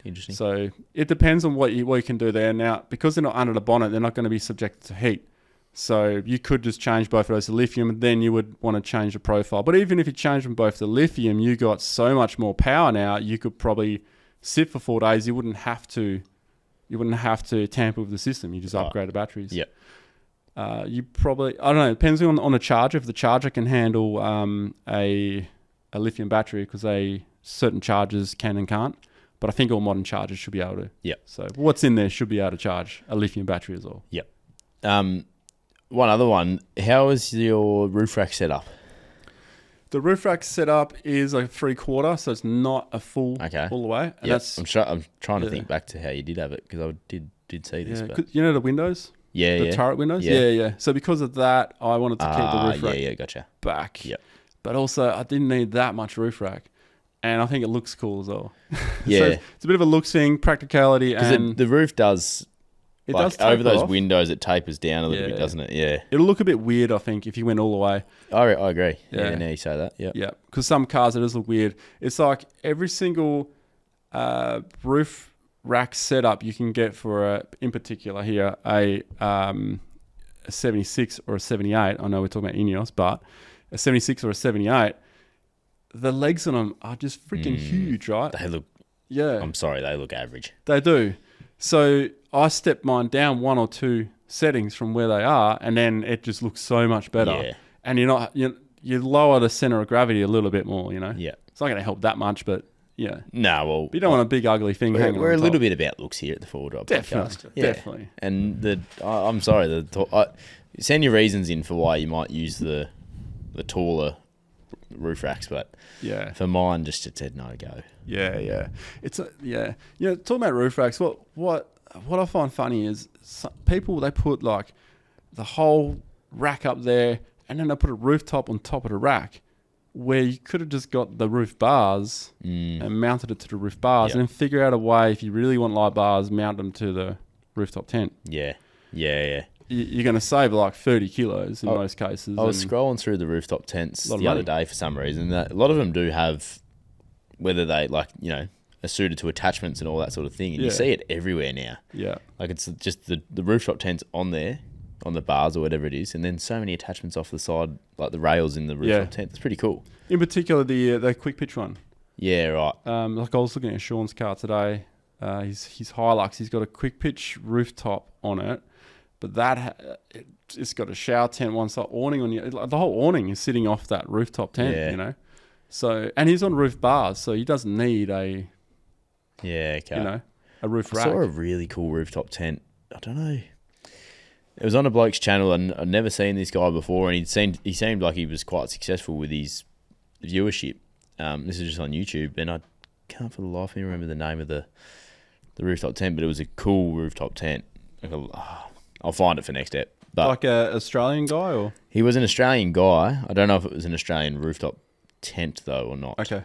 Interesting. So it depends on what you can do there. Now, because they're not under the bonnet, they're not going to be subjected to heat. So you could just change both of those to lithium, and then you would want to change the profile. But even if you change them both to lithium, you got so much more power now. You could probably sit for 4 days. You wouldn't have to tamper with the system. You just upgrade the batteries. Yep. You probably, I don't know, depends on the charger. If the charger can handle a lithium battery, because certain chargers can and can't. But I think all modern chargers should be able to. Yeah. So what's in there should be able to charge a lithium battery as well. Yep. One other one. How is your roof rack set up? The roof rack setup is like 3/4, so it's not a full all the way. And Yep. I'm trying to think back to how you did have it, because I did see this. Yeah, But you know the windows? The turret windows? Yeah. So because of that, I wanted to keep the roof rack gotcha. back. Yep. But also, I didn't need that much roof rack. And I think it looks cool as well. Yeah. So it's a bit of a looks thing, practicality, and the roof does... it like does taper over those off. windows, it tapers down a little bit, Yeah. doesn't it? Yeah. It'll look a bit weird, I think, if you went all the way. I agree. Yeah. Yeah, now you say that. Yeah. Yeah, because some cars, it does look weird. It's like every single roof rack setup you can get for, in particular here, a 76 or a 78. I know we're talking about Ineos, but a 76 or a 78, the legs on them are just freaking huge, right? They look... Yeah. I'm sorry, they look average. They do. So I stepped mine down 1 or 2 settings from where they are, and then it just looks so much better. Yeah. And you lower the center of gravity a little bit more, you know? Yeah. It's not going to help that much, but yeah. No, well... But you don't want a big ugly thing hanging We're on a little top. bit about looks here at the Forward Drive Definitely. podcast. Yeah. Definitely. And I'm sorry, send your reasons in for why you might use the taller roof racks, but Yeah. for mine, just it said no go. Yeah. It's yeah. You know, talking about roof racks, what I find funny is people, they put like the whole rack up there, and then they put a rooftop on top of the rack, where you could have just got the roof bars and mounted it to the roof bars, and then figure out a way, if you really want light bars, mount them to the rooftop tent. Yeah. You're going to save like 30 kilos in most cases. I was scrolling through the rooftop tents the other day for some reason. A lot of them do have, whether they are suited to attachments and all that sort of thing. And you see it everywhere now. Yeah. Like it's just the rooftop tents on there, on the bars or whatever it is. And then so many attachments off the side, like the rails in the rooftop tent. It's pretty cool. In particular, the quick pitch one. Yeah, right. Like I was looking at Sean's car today. His Hilux, he's got a quick pitch rooftop on it. But it's got a shower tent, one side awning on you. The whole awning is sitting off that rooftop tent, you know. So, and he's on roof bars, so he doesn't need a roof rack. I saw a really cool rooftop tent. I don't know. It was on a bloke's channel, and I'd never seen this guy before, and he seemed like he was quite successful with his viewership. This is just on YouTube, and I can't for the life of me remember the name of the rooftop tent, but it was a cool rooftop tent. I'll find it for next step. But like an Australian guy, or he was an Australian guy. I don't know if it was an Australian rooftop tent though or not. Okay.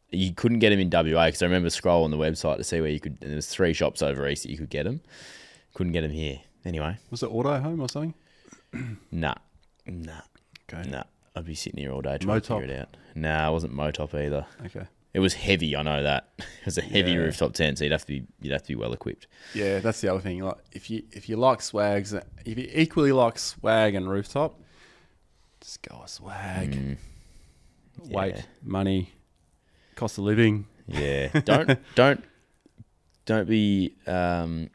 You couldn't get him in WA because I remember scrolling the website to see where you could. And there was 3 shops over east that you could get him. Couldn't get him here. Anyway. Was it Auto Home or something? Nah. Okay. Nah. I'd be sitting here all day trying to figure it out. Nah, it wasn't Motop either. Okay. It was heavy, I know that. It was a heavy rooftop tent, so you'd have to be well equipped. Yeah, that's the other thing. Like if you like swags, if you equally like swag and rooftop, just go a swag. Weight, money, cost of living. Yeah. Don't be I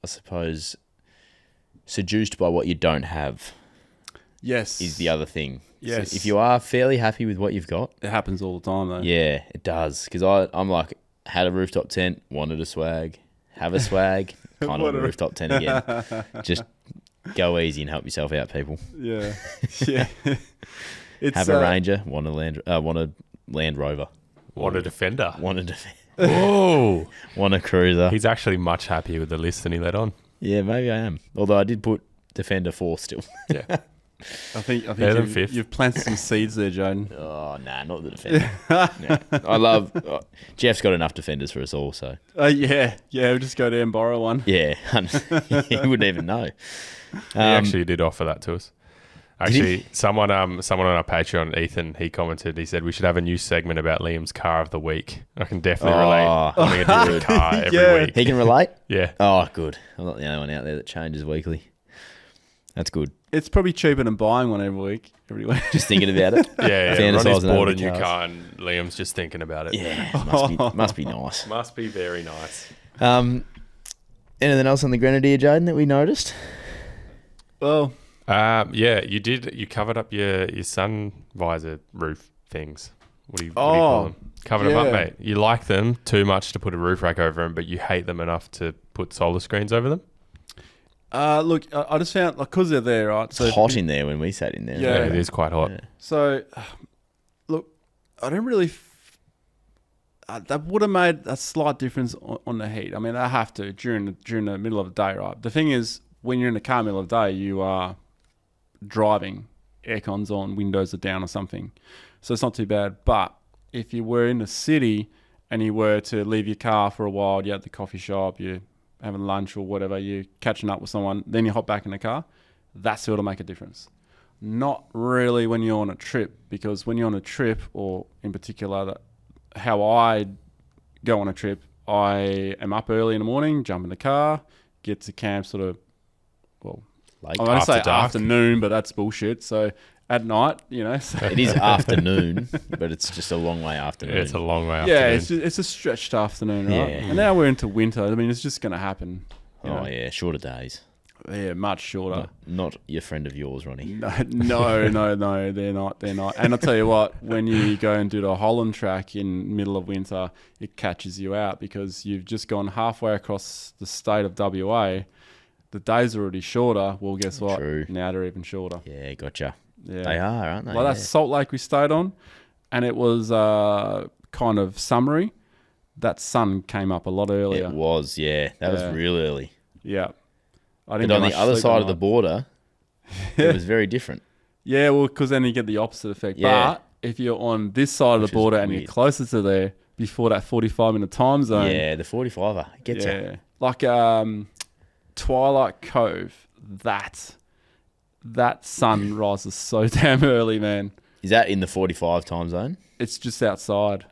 suppose seduced by what you don't have. Yes. Is the other thing. Yes. So if you are fairly happy with what you've got. It happens all the time though. Yeah, it does. Because I'm like, had a rooftop tent, wanted a swag, have a swag, kind of want a rooftop tent again. Just go easy and help yourself out, people. Yeah. Yeah. Have a Ranger, want a Land Rover. Want a Defender. Whoa. Want a Cruiser. He's actually much happier with the list than he let on. Yeah, maybe I am. Although I did put Defender 4 still. Yeah. I think Better than fifth. you've planted some seeds there, Jaden. Oh, nah, not the defender. Yeah. I love... Jeff's got enough defenders for us all, so... Yeah, we'll just go there and borrow one. Yeah, he wouldn't even know. He actually did offer that to us. Actually, someone on our Patreon, Ethan, he commented, he said we should have a new segment about Liam's car of the week. I can definitely relate. Having a different car every week. He can relate? Yeah. Oh, good. I'm not the only one out there that changes weekly. That's good. It's probably cheaper than buying one every week. Just thinking about it. Yeah. Fantasising Ronnie's over bought a the new cars. car and Liam's just thinking about it. Yeah, must be nice. Must be very nice. Anything else on the Grenadier, Jaden, that we noticed? Well... yeah, you did. You covered up your sun visor roof things. What do you call them? Covered them up, mate. You like them too much to put a roof rack over them, but you hate them enough to put solar screens over them. Look, I just found, like, because they're there, right? So it's hot in there when we sat in there. Yeah, it is quite hot. Yeah. So, look, I don't really... that would have made a slight difference on the heat. I mean, I have to during the middle of the day, right? The thing is, when you're in the car middle of the day, you are driving, aircon's on, windows are down or something. So it's not too bad. But if you were in the city and you were to leave your car for a while, you're at the coffee shop, you're having lunch or whatever, you're catching up with someone, then you hop back in the car, that's what'll make a difference. Not really when you're on a trip, because when you're on a trip, or in particular, how I go on a trip, I am up early in the morning, jump in the car, get to camp sort of, well, Late. I'm going to say dark. afternoon, but that's bullshit. So at night, So. It is afternoon, but it's just a long way afternoon. Yeah, it's a long way afternoon. Yeah, it's a stretched afternoon, right? Yeah. And now we're into winter. I mean, it's just going to happen. Yeah, shorter days. Yeah, much shorter. Not your friend of yours, Ronny. No, they're not. And I'll tell you what, when you go and do the Holland track in middle of winter, it catches you out because you've just gone halfway across the state of WA. The days are already shorter. Well, guess what? True. Now they're even shorter. Yeah, gotcha. Yeah. They are, aren't they? Like that Salt Lake we stayed on, and it was kind of summery. That sun came up a lot earlier. It was, yeah. That was real early. Yeah. I But on the other side of the border, it was very different. Yeah, well, because then you get the opposite effect. Yeah. But if you're on this side of the border and you're closer to there, before that 45-minute time zone. Yeah, the 45er. Gets you. Like Twilight Cove, that sun rises so damn early, man. Is that in the 45 time zone? It's just outside.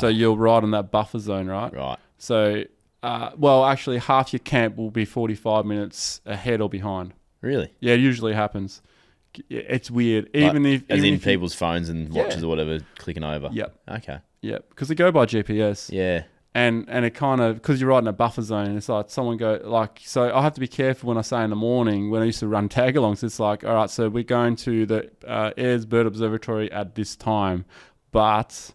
So you're right on that buffer zone, right? Right. So, well, actually, half your camp will be 45 minutes ahead or behind. Really? Yeah, it usually happens. It's weird. Even if people's phones and watches or whatever clicking over. Yep. Okay. Yep. Because they go by GPS. Yeah. And it kind of, because you're right in a buffer zone, it's like someone so I have to be careful when I say in the morning, when I used to run tag-alongs, it's like, all right, so we're going to the Ayers Bird Observatory at this time, but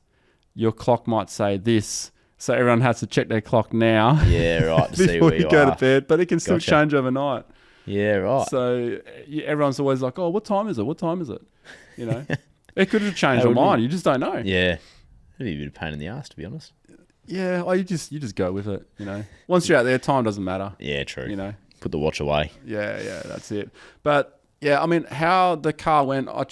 your clock might say this. So everyone has to check their clock now. Yeah, right, to see before where you you go are. to bed, but it can still change overnight. Yeah, right. So everyone's always like, oh, what time is it? What time is it? You know, it could have changed your mind. You just don't know. Yeah. It'd be a bit of a pain in the ass, to be honest. Yeah, you just go with it, you know. Once you're out there, time doesn't matter. Yeah, true. You know. Put the watch away. Yeah, that's it. But yeah, I mean, how the car went, I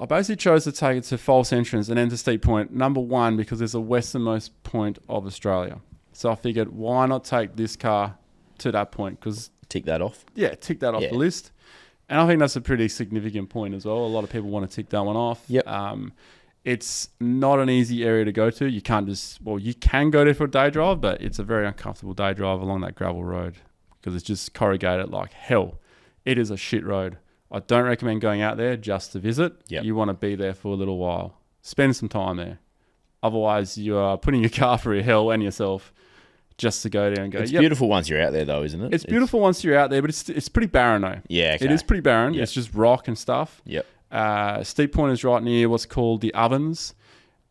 basically chose to take it to False Entrance and then to Steep Point, number one, because it's the westernmost point of Australia. So I figured, why not take this car to that point? Because tick that off. Yeah, tick that off the list. And I think that's a pretty significant point as well. A lot of people want to tick that one off. Yep. It's not an easy area to go to. You can't you can go there for a day drive, but it's a very uncomfortable day drive along that gravel road because it's just corrugated like hell. It is a shit road. I don't recommend going out there just to visit. Yep. You want to be there for a little while. Spend some time there. Otherwise, you are putting your car through hell and yourself just to go there and go. It's beautiful once you're out there, though, isn't it? It's beautiful once you're out there, but it's pretty barren, though. Yeah, okay. It is pretty barren. Yep. It's just rock and stuff. Yep. Steep Point is right near what's called the Ovens.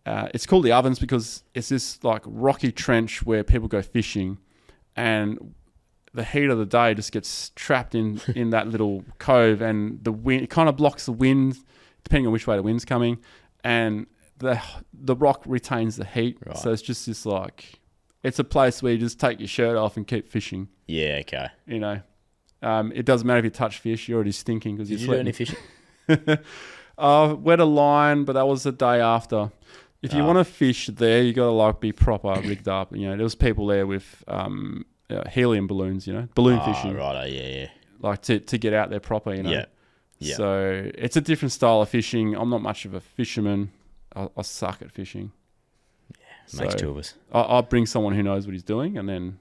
It's called the Ovens because it's this like rocky trench where people go fishing, and the heat of the day just gets trapped in that little cove, and the wind, it kind of blocks the wind depending on which way the wind's coming, and the rock retains the heat. Right. So it's just this like, it's a place where you just take your shirt off and keep fishing. Yeah, okay. You know, It doesn't matter if you touch fish; you're already stinking because you're Did you do sweating. any fishing? Wet a line, but that was the day after. If you want to fish there, you got to like be proper rigged up. You know, there was people there with helium balloons. You know, balloon fishing. Right. Yeah. Like to get out there proper. You know. Yeah. Yeah. So it's a different style of fishing. I'm not much of a fisherman. I suck at fishing. Yeah, makes two of us. I'll bring someone who knows what he's doing, and then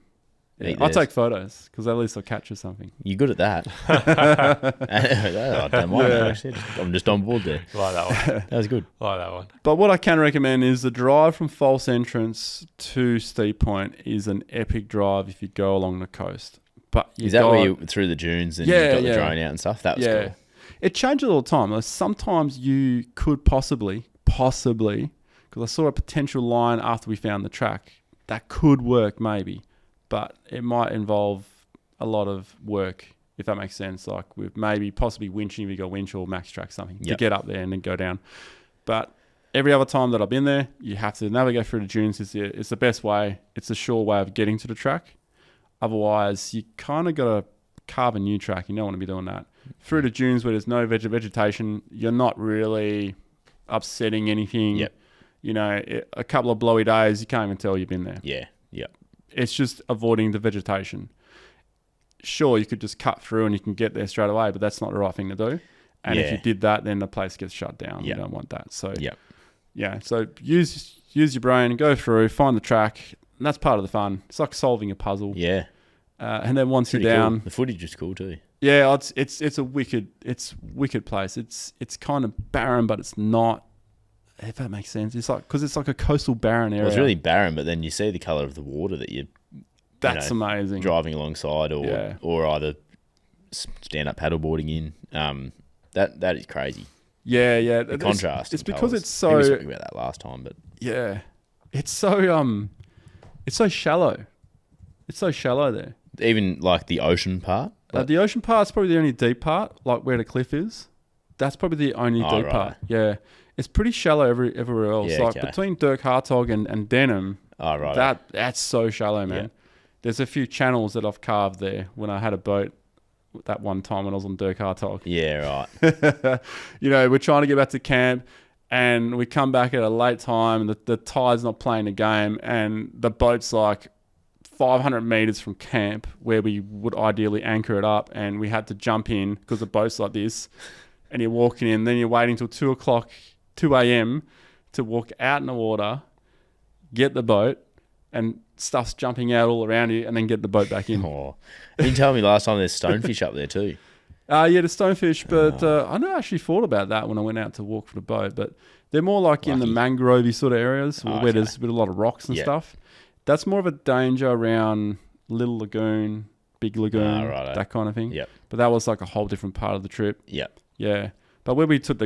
I'll take photos because at least I'll capture something. You're good at that. I don't mind that, actually. I'm just on board there. Like that one. That was good. Like that one. But what I can recommend is the drive from False Entrance to Steep Point is an epic drive if you go along the coast. But is that where you through the dunes and you got the drone out and stuff? That was cool. It changes all the time. Like sometimes you could possibly, because I saw a potential line after we found the track that could work maybe, but it might involve a lot of work, if that makes sense. Like with maybe possibly winching if you got winch or max track something to get up there and then go down. But every other time that I've been there, you have to navigate through the dunes. It's the best way. It's a sure way of getting to the track. Otherwise, you kind of got to carve a new track. You don't want to be doing that. Through the dunes where there's no vegetation, you're not really upsetting anything. Yep. You know, a couple of blowy days, you can't even tell you've been there. Yeah. Yep. It's just avoiding the vegetation. Sure, you could just cut through and you can get there straight away, but that's not the right thing to do. And if you did that, then the place gets shut down. You don't want that. So, so use your brain, go through, find the track. And that's part of the fun. It's like solving a puzzle. Yeah. And then once you're down, cool. The footage is cool too. Yeah, it's a wicked place. It's kind of barren, but it's not. If that makes sense, it's like because it's like a coastal barren area. Well, it's really barren, but then you see the color of the water that that's amazing. Driving alongside, or either stand up paddleboarding in. That is crazy. Yeah. The contrast. It's because it's so. We were speaking about that last time, but it's so shallow. It's so shallow there. Even like the ocean part. The ocean part's probably the only deep part, like where the cliff is. That's probably the only deep part. Yeah. It's pretty shallow everywhere else. Yeah, like between Dirk Hartog and Denham, that's so shallow, man. Yeah. There's a few channels that I've carved there when I had a boat that one time when I was on Dirk Hartog. Yeah, right. You know, we're trying to get back to camp and we come back at a late time and the tide's not playing the game and the boat's like 500 meters from camp where we would ideally anchor it up, and we had to jump in because the boat's like this, and you're walking in, then you're waiting till 2 a.m. to walk out in the water, get the boat, and stuff's jumping out all around you, and then get the boat back in. Oh, you didn't tell me last time there's stonefish up there too. Yeah, the stonefish, but I never actually thought about that when I went out to walk for the boat, but they're more like in the mangrovey sort of areas where there's a lot of rocks and stuff. That's more of a danger around Little Lagoon, Big Lagoon, that kind of thing. Yep. But that was like a whole different part of the trip. Yep. Yeah. But where we took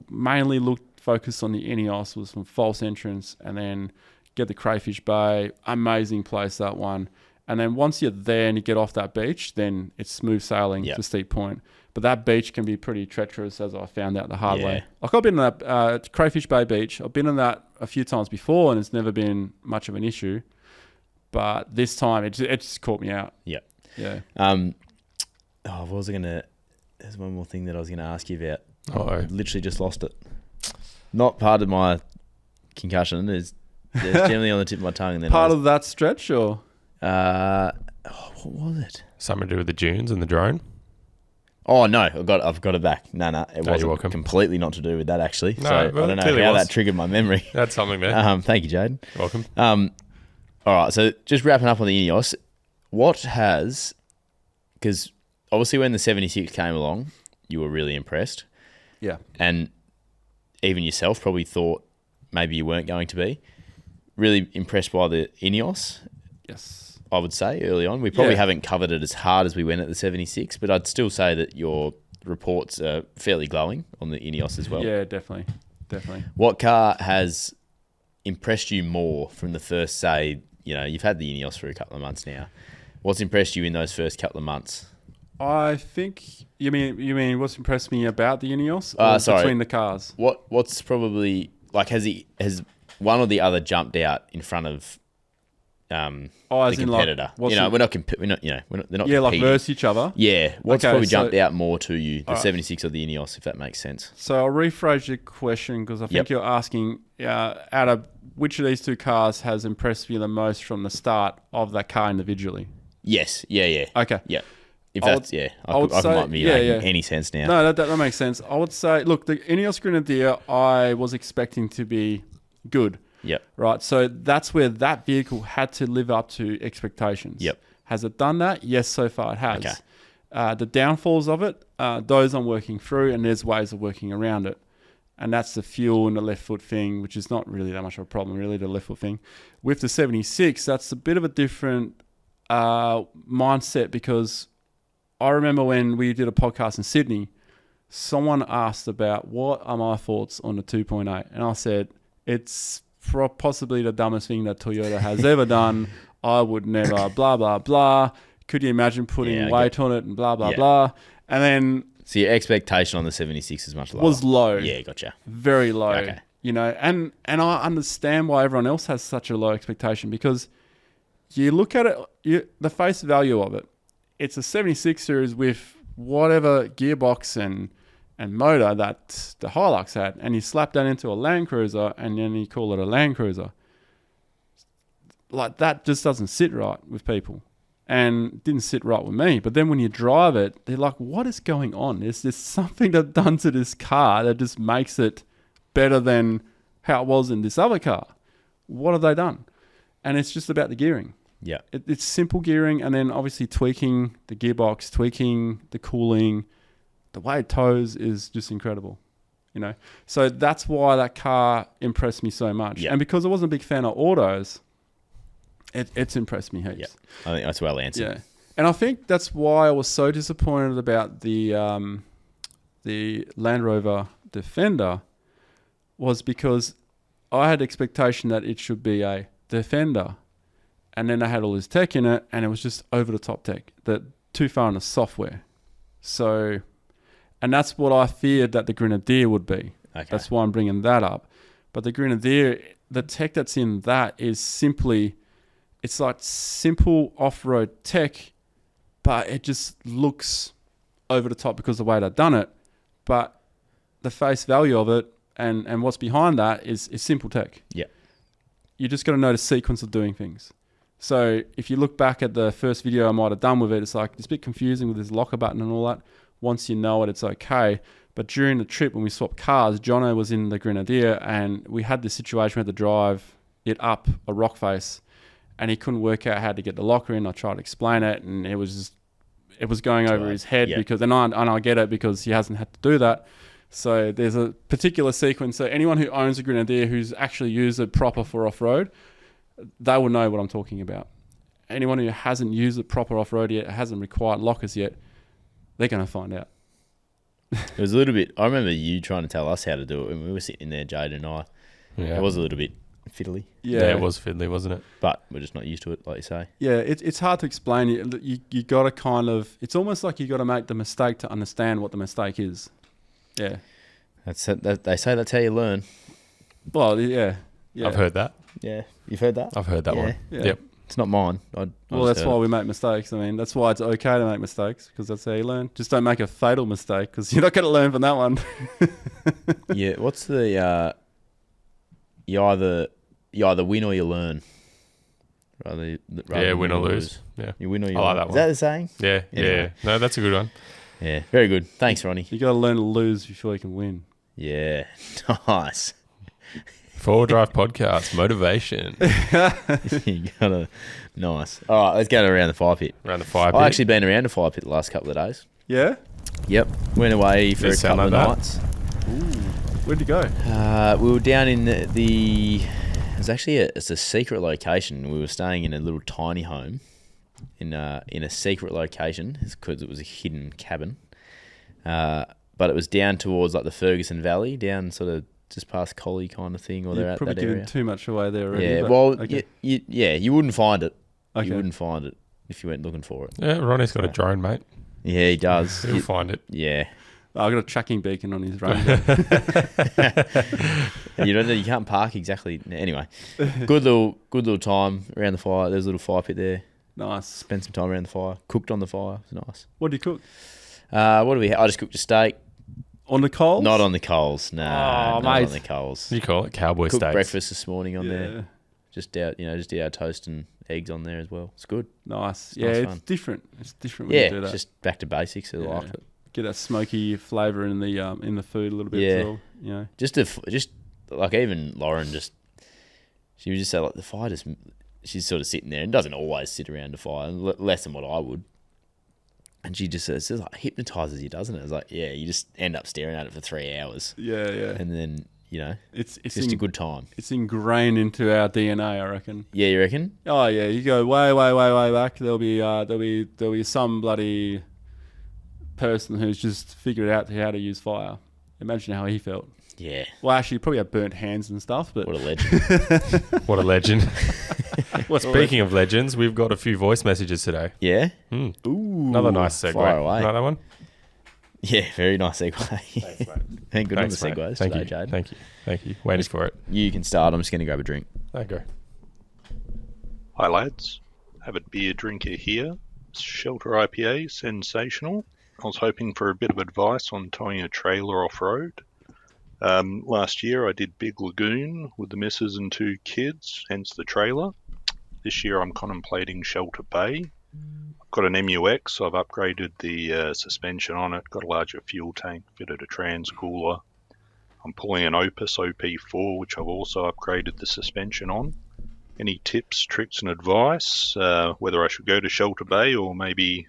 mainly focused on the Ineos was from False Entrance and then get the Crayfish Bay. Amazing place, that one. And then once you're there and you get off that beach, then it's smooth sailing to Steep Point. But that beach can be pretty treacherous, as I found out the hard way. Like I've been on that Crayfish Bay beach. I've been on that a few times before, and it's never been much of an issue. But this time, it just caught me out. Yeah. Yeah. What was I gonna? There's one more thing that I was gonna ask you about. I literally just lost it. Not part of my concussion. There's generally on the tip of my tongue. And then part of that stretch, or what was it? Something to do with the dunes and the drone. Oh no, I've got it back. No, it wasn't completely not to do with that actually. No, so I don't know how that triggered my memory. That's something there. Thank you, Jaden. Welcome. All right, so just wrapping up on the Ineos, because obviously when the 76 came along, you were really impressed. Yeah. And even yourself probably thought maybe you weren't going to be. Really impressed by the Ineos. Yes. I would say early on. We probably haven't covered it as hard as we went at the 76, but I'd still say that your reports are fairly glowing on the Ineos as well. Yeah, definitely. What car has impressed you more from the first, say, you've had the Ineos for a couple of months now. What's impressed you in those first couple of months? I think you mean what's impressed me about the Ineos between the cars? What's probably like has one or the other jumped out in front of the as in, like, competitor. what's You know, it- we're not, they're not Yeah, like competing. versus each other. Yeah, what's Okay, probably so- jumped out more to you, the Alright. 76 or the Ineos, if that makes sense. So I'll rephrase your question because I think Yep. you're asking out of which of these two cars has impressed you the most from the start of that car individually. Yes, yeah. Okay. Yeah. If I that's, I would could say- might be yeah, making yeah. any sense now. No, that makes sense. I would say, look, the Ineos Grenadier, I was expecting to be good, Yep. right? So that's where that vehicle had to live up to expectations. Yep. Has it done that? Yes, so far it has. Okay. The downfalls of it, those I'm working through, and there's ways of working around it. And that's the fuel and the left foot thing, which is not really that much of a problem, really, the left foot thing. With the 76, that's a bit of a different mindset because I remember when we did a podcast in Sydney, someone asked about what are my thoughts on the 2.8. And I said, it's possibly the dumbest thing that Toyota has ever done. I would never, blah, blah, blah. Could you imagine putting weight on it and blah, blah, blah. And then... So your expectation on the 76 is much lower. Was low. Yeah, gotcha. Very low. Okay. You know, and I understand why everyone else has such a low expectation because you look at it, the face value of it, it's a 76 series with whatever gearbox and motor that the Hilux had, and you slap that into a Land Cruiser and then you call it a Land Cruiser. Like, that just doesn't sit right with people. And didn't sit right with me. But then when you drive it, they're like, what is going on? There's something they've done to this car that just makes it better than how it was in this other car. What have they done? And it's just about the gearing. Yeah. It's simple gearing, and then obviously tweaking the gearbox, tweaking the cooling. The way it tows is just incredible, you know. So that's why that car impressed me so much. Yeah. And because I wasn't a big fan of autos, it's impressed me heaps. Yeah. I think that's well answered. Yeah, and I think that's why I was so disappointed about the Land Rover Defender, was because I had expectation that it should be a Defender, and then I had all this tech in it, and it was just over the top tech, that too far in the software. So, and that's what I feared that the Grenadier would be. Okay. That's why I'm bringing that up. But the Grenadier, the tech that's in that is simply, it's like simple off-road tech, but it just looks over the top because of the way they've done it. But the face value of it and what's behind that is simple tech. Yeah. You just got to know the sequence of doing things. So if you look back at the first video I might have done with it, it's like, it's a bit confusing with this locker button and all that. Once you know it, it's okay. But during the trip when we swapped cars, Jono was in the Grenadier and we had this situation where we had to drive it up a rock face and he couldn't work out how to get the locker in. I tried to explain it and it was going over his head because, and I get it because he hasn't had to do that. So there's a particular sequence. So anyone who owns a Grenadier who's actually used it proper for off-road, they will know what I'm talking about. Anyone who hasn't used it proper off-road yet, hasn't required lockers yet, they're going to find out. It was a little bit, I remember you trying to tell us how to do it when we were sitting there, Jade and I. Yeah. It was a little bit fiddly. Yeah, it was fiddly, wasn't it? But we're just not used to it, like you say. Yeah, it's hard to explain. You got to kind of, it's almost like you got to make the mistake to understand what the mistake is. Yeah. They say that's how you learn. Well, yeah. I've heard that. Yeah. You've heard that? I've heard that one. Yeah. Yep. It's not mine. Well, that's why we make mistakes. I mean, that's why it's okay to make mistakes, because that's how you learn. Just don't make a fatal mistake, because you're not going to learn from that one. Yeah. What's the you either win or you learn. Rather win or lose. Yeah. You win or you I like learn. that Is that the saying? Yeah. Anyway. No, that's a good one. Yeah. Very good. Thanks, Ronny. You got to learn to lose before you can win. Yeah. Nice. Four Drive Podcast, motivation. You gotta. Nice. All right, let's go around the fire pit. Around the fire pit. I've actually been around the fire pit the last couple of days. Yeah? Yep. Went away for a Does it sound couple of like nights. Ooh. Where'd you go? We were down in the it was actually it's a secret location. We were staying in a little tiny home in a secret location because it was a hidden cabin. But it was down towards like the Ferguson Valley, down sort of just past Collie kind of thing, or they're You're at probably that giving area. too much away there already. Yeah, but- well, okay. you wouldn't find it. Okay. You wouldn't find it if you went looking for it. Yeah, Ronnie's got a drone, mate. Yeah, he does. He'll find it. Yeah. I've got a tracking beacon on his Ranger. You can't park exactly. Anyway, good little time around the fire. There's a little fire pit there. Nice. Spent some time around the fire. Cooked on the fire. It was nice. What did you cook? What do we have? I just cooked a steak. On the coals? Not on the coals. No, not mate. on the coals. You call it cowboy Cooked steaks. breakfast this morning on there. Just did our toast and eggs on there as well. It's good. Nice. It's yeah, nice it's fun. different. It's different when you do that. Just back to basics. I like it. Get that smoky flavour in the food a little bit as well. You know. Just like even Lauren she would just say like the fire she's sort of sitting there and doesn't always sit around the fire, less than what I would. And she just says, like, hypnotises you, doesn't it? It's like, yeah, you just end up staring at it for 3 hours. Yeah, yeah. And then, it's just a good time. It's ingrained into our DNA, I reckon. Yeah, you reckon? Oh yeah, you go way back. There'll be some bloody person who's just figured out how to use fire. Imagine how he felt. Yeah. Well, actually, you probably have burnt hands and stuff. But What a legend. What a legend. Well, speaking of legends, we've got a few voice messages today. Yeah? Ooh, Another nice segue. Fire away. Another one? Yeah, very nice segue. Thanks, mate. Thank good on the Thanks, mate. segues Thank today, you. Jade. Thank you. Waiting for it. You can start. I'm just going to grab a drink. There you go. Hi lads, Avid beer drinker here. Shelter IPA, sensational. I was hoping for a bit of advice on towing a trailer off-road. Last year I did Big Lagoon with the missus and 2 kids, hence the trailer. This year I'm contemplating Shelter Bay. I've got an MUX, I've upgraded the suspension on it, got a larger fuel tank, fitted a trans cooler. I'm pulling an Opus OP4, which I've also upgraded the suspension on. Any tips, tricks and advice, whether I should go to Shelter Bay or maybe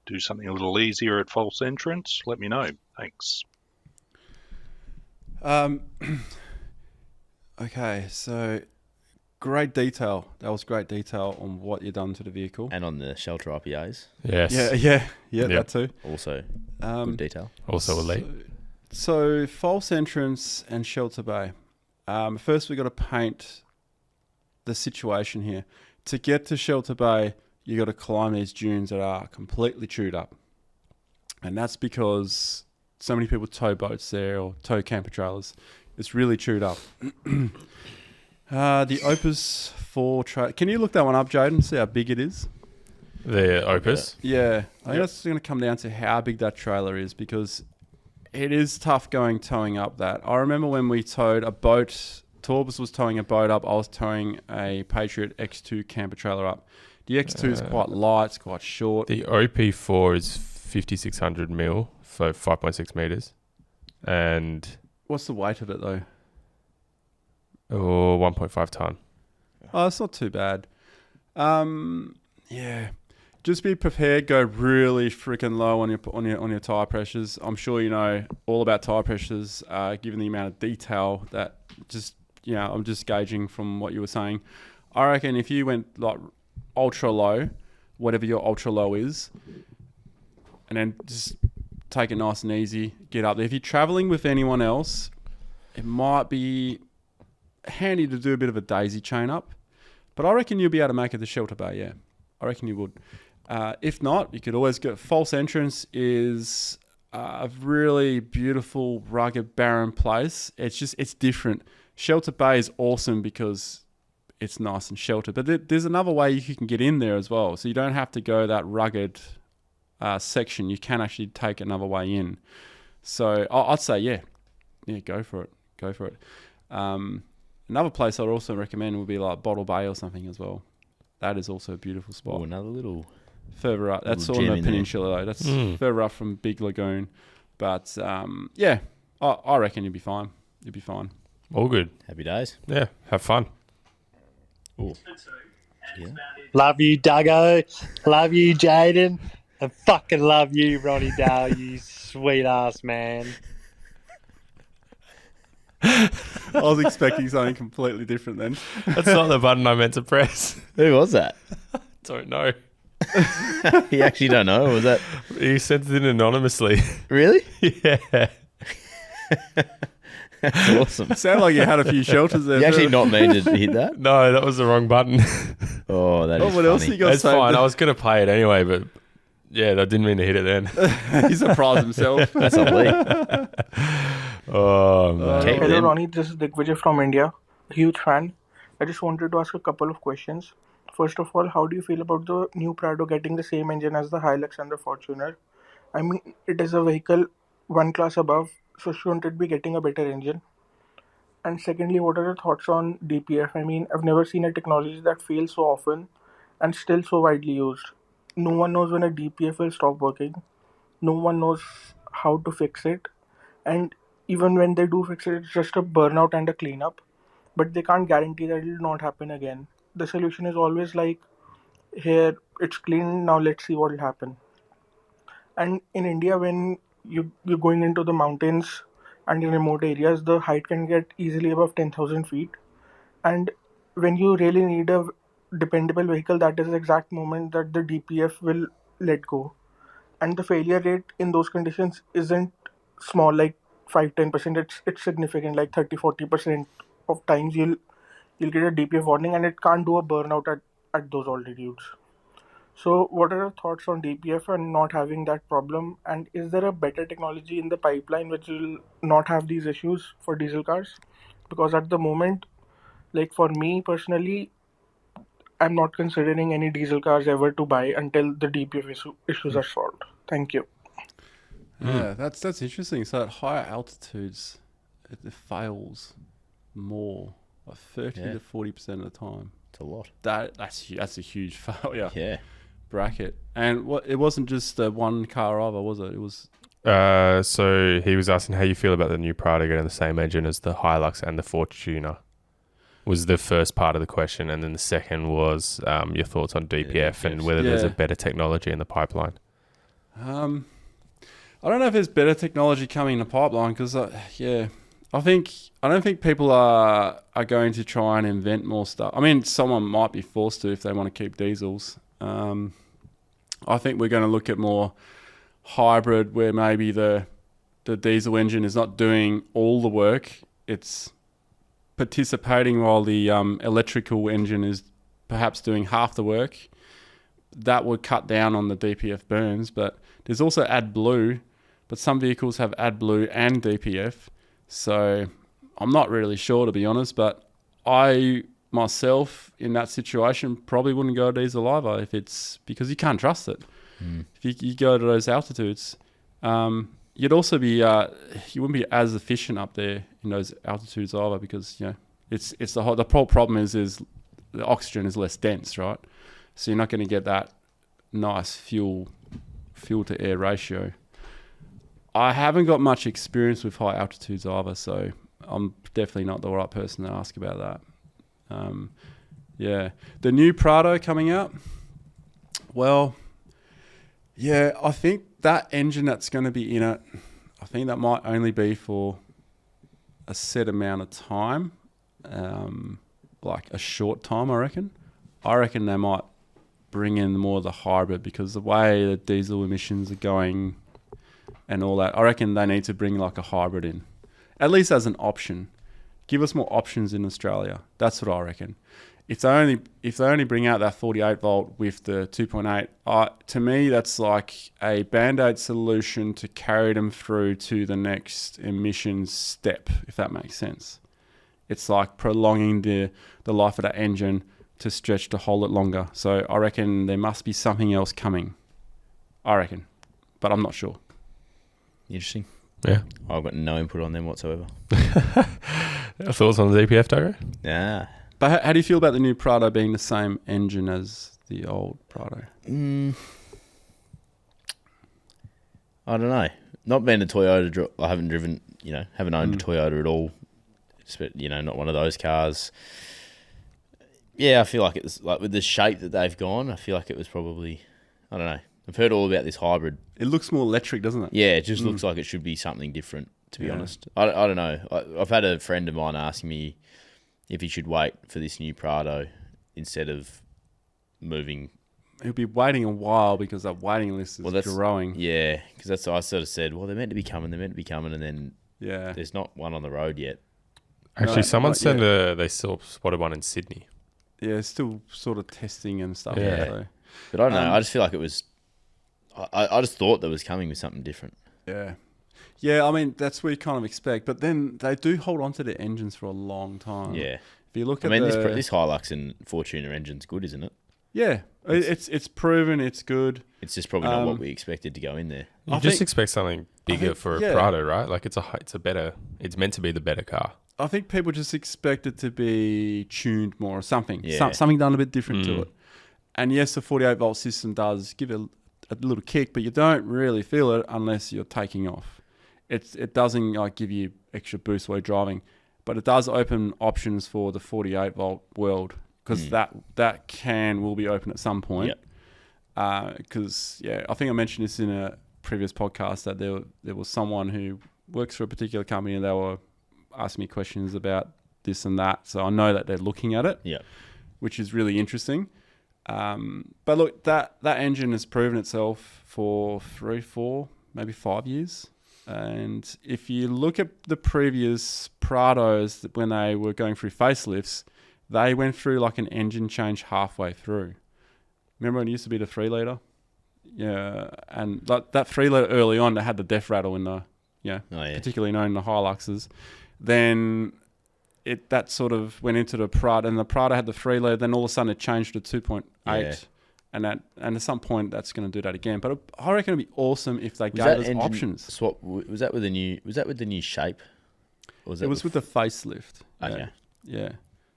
do something a little easier at False Entrance, let me know. Thanks. Okay, so great detail. That was great detail on what you've done to the vehicle. And on the Shelter IPAs. Yes. Yeah, Yep. that too. Also, good detail. Also elite. So False Entrance and Shelter Bay. First, we've got to paint the situation here. To get to Shelter Bay, you got to climb these dunes that are completely chewed up. And that's because so many people tow boats there or tow camper trailers. It's really chewed up. The Opus 4 trailer. Can you look that one up, Jaden, see how big it is? The Opus. Yeah. I think that's going to come down to how big that trailer is, because it is tough towing up that. I remember when we towed a boat, Torbus was towing a boat up, I was towing a Patriot X2 camper trailer up. The X2 is quite light, it's quite short. The OP4 is 5,600 mil for 5.6 meters. And What's the weight of it though? 1.5 ton. Oh, it's not too bad. Yeah. Just be prepared. Go really freaking low on your tire pressures. I'm sure you know all about tire pressures, given the amount of detail that I'm just gauging from what you were saying. I reckon if you went like ultra low, whatever your ultra low is, and then just take it nice and easy, get up there. If you're traveling with anyone else, it might be handy to do a bit of a daisy chain up. But I reckon you'll be able to make it to Shelter Bay, yeah. I reckon you would. If not, you could always go. False Entrance is a really beautiful, rugged, barren place. It's different. Shelter Bay is awesome because it's nice and sheltered. But there's another way you can get in there as well. So you don't have to go that rugged section. You can actually take another way in. So I'd say, yeah, go for it. Another place I'd also recommend would be like Bottle Bay or something as well. That is also a beautiful spot. Oh, another little further up. That's little on the gem in peninsula though. That's further up from Big Lagoon. But yeah, I reckon you'll be fine. You'll be fine. All good. Happy days. Yeah, have fun. Ooh. Yeah. Love you, Duggo. Love you, Jaden. And fucking love you, Ronny Dale, you sweet ass man. I was expecting something completely different then. That's not the button I meant to press. Who was that? Don't know. You actually don't know? Or was that He sent it in anonymously. really? Yeah. That's awesome. Sounded like you had a few shelters there. You actually not mean to hit that? No, that was the wrong button. Oh, that is What else funny. you got? It's fine. I was going to play it anyway, but Yeah, I didn't mean to hit it then. He surprised himself. That's a leak. Oh, man. Okay, Hello, then. Ronny. This is Digvijay from India. Huge fan. I just wanted to ask a couple of questions. First of all, how do you feel about the new Prado getting the same engine as the Hilux and the Fortuner? I mean, it is a vehicle one class above, so shouldn't it be getting a better engine? And secondly, what are your thoughts on DPF? I mean, I've never seen a technology that fails so often and still so widely used. No one knows when a DPF will stop working. No one knows how to fix it. And even when they do fix it, it's just a burnout and a cleanup. But they can't guarantee that it will not happen again. The solution is always like, here, it's clean, now let's see what will happen. And in India, when you're going into the mountains and in remote areas, the height can get easily above 10,000 feet. And when you really need a dependable vehicle, that is the exact moment that the DPF will let go. And the failure rate in those conditions isn't small, like 5-10%. It's significant, like 30-40% of times you'll get a DPF warning, and it can't do a burnout at those altitudes. So what are your thoughts on DPF and not having that problem? And is there a better technology in the pipeline which will not have these issues for diesel cars? Because at the moment, like for me personally, I'm not considering any diesel cars ever to buy until the DPF issues are solved. Thank you. Yeah, that's interesting. So at higher altitudes, it fails more, like 30 to 40% of the time. It's a lot. That's a huge failure. Yeah. Bracket. And it wasn't just one car either, was it? It was. So he was asking how you feel about the new Prado getting the same engine as the Hilux and the Fortuner. Was the first part of the question, and then the second was your thoughts on DPF and whether there's a better technology in the pipeline. I don't know if there's better technology coming in the pipeline because, I don't think people are going to try and invent more stuff. I mean, someone might be forced to if they want to keep diesels. I think we're going to look at more hybrid, where maybe the diesel engine is not doing all the work; it's participating while the electrical engine is perhaps doing half the work. That would cut down on the DPF burns, but there's also AdBlue, but some vehicles have AdBlue and DPF. So I'm not really sure, to be honest, but I myself in that situation probably wouldn't go diesel either if it's because you can't trust it. If you go to those altitudes, you'd also be you wouldn't be as efficient up there in those altitudes either because it's the whole problem is the oxygen is less dense, right? So you're not going to get that nice fuel to air ratio. I haven't got much experience with high altitudes either, so I'm definitely not the right person to ask about that. The new Prado coming out. Well, yeah, I think that engine that's going to be in it, I think that might only be for a set amount of time, like a short time, I reckon. I reckon they might bring in more of the hybrid because the way the diesel emissions are going and all that, I reckon they need to bring like a hybrid in, at least as an option. Give us more options in Australia. That's what I reckon. If they only bring out that 48 volt with the 2.8, to me that's like a band-aid solution to carry them through to the next emissions step, if that makes sense. It's like prolonging the life of that engine to stretch to hold it longer. So I reckon there must be something else coming. I reckon, but I'm not sure. Interesting. Yeah. I've got no input on them whatsoever. Thoughts on the DPF, Duggo? Yeah. But how do you feel about the new Prado being the same engine as the old Prado? I don't know. Not being a Toyota, I haven't driven, haven't owned a Toyota at all. Not one of those cars. Yeah, I feel like it's like with the shape that they've gone, I feel like it was probably, I don't know. I've heard all about this hybrid. It looks more electric, doesn't it? Yeah, it just looks like it should be something different, to be honest. I don't know. I've had a friend of mine asking me if he should wait for this new Prado instead of moving. He'll be waiting a while because that waiting list is growing. Yeah, because that's what I sort of said. Well, they're meant to be coming, and then there's not one on the road yet. Actually, someone said they still spotted one in Sydney. Yeah, still sort of testing and stuff. Yeah. So. But I don't know. I just feel like it was I just thought that was coming with something different. Yeah. Yeah, I mean, that's what you kind of expect. But then they do hold on to their engines for a long time. Yeah. If you look I at mean, this Hilux and Fortuner engine's good, isn't it? Yeah, it's proven, it's good. It's just probably not what we expected to go in there. You just expect something bigger for a Prado, right? Like it's meant to be the better car. I think people just expect it to be tuned more or something. Yeah. Something done a bit different to it. And yes, the 48-volt system does give it a little kick, but you don't really feel it unless you're taking off. It doesn't like give you extra boost while you're driving, but it does open options for the 48-volt world because that will be open at some point. Because I think I mentioned this in a previous podcast that there was someone who works for a particular company and they were asking me questions about this and that. So I know that they're looking at it, which is really interesting. But look, that engine has proven itself for 3, 4, maybe 5 years. And if you look at the previous Prados when they were going through facelifts, they went through like an engine change halfway through. Remember when it used to be the 3-litre? Yeah, and that 3-litre early on, they had the death rattle in the, particularly known in the Hiluxes. Then that sort of went into the Prado, and the Prado had the 3-litre. Then all of a sudden it changed to 2.8, and at some point that's going to do that again. But I reckon it'd be awesome if they gave us options. Swap was that with the new shape? Or was it was with the facelift. Okay. Yeah.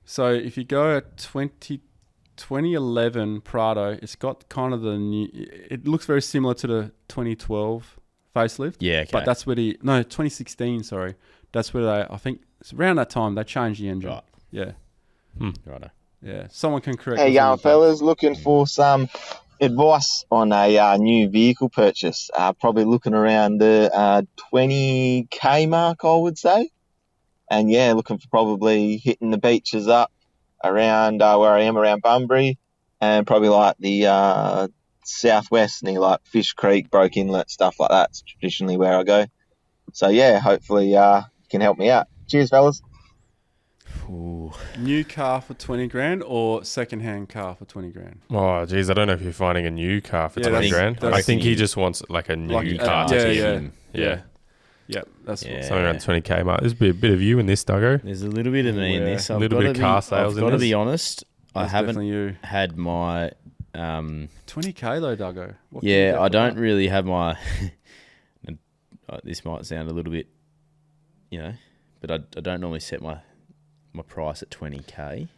So if you go at 2011 Prado, it's got kind of the new. It looks very similar to the 2012 facelift. Yeah. Okay. But that's where 2016. Sorry, that's where I think it's around that time they changed the engine. Right. Yeah. Righto. Yeah. Someone can correct. Hey, young fellas, looking for some advice on a new vehicle purchase. Probably looking around the 20k mark, I would say. And yeah, looking for probably hitting the beaches up around where I am, around Bunbury, and probably like the southwest near like Fish Creek, Broke Inlet, stuff like that. It's traditionally where I go. So yeah, hopefully you can help me out. Cheers, fellas. Ooh. New car for 20 grand or second-hand car for 20 grand? Oh, geez, I don't know if you're finding a new car for 20 grand. I think he just wants like a new car. Yeah. That's something around 20k mark. There's a bit of you in this, Duggo. There's a little bit of me in this. A little bit of car sales. I've got to be honest. I haven't you. had my 20k though, Duggo. I don't really have my. This might sound a little bit, but I don't normally set my price at 20k.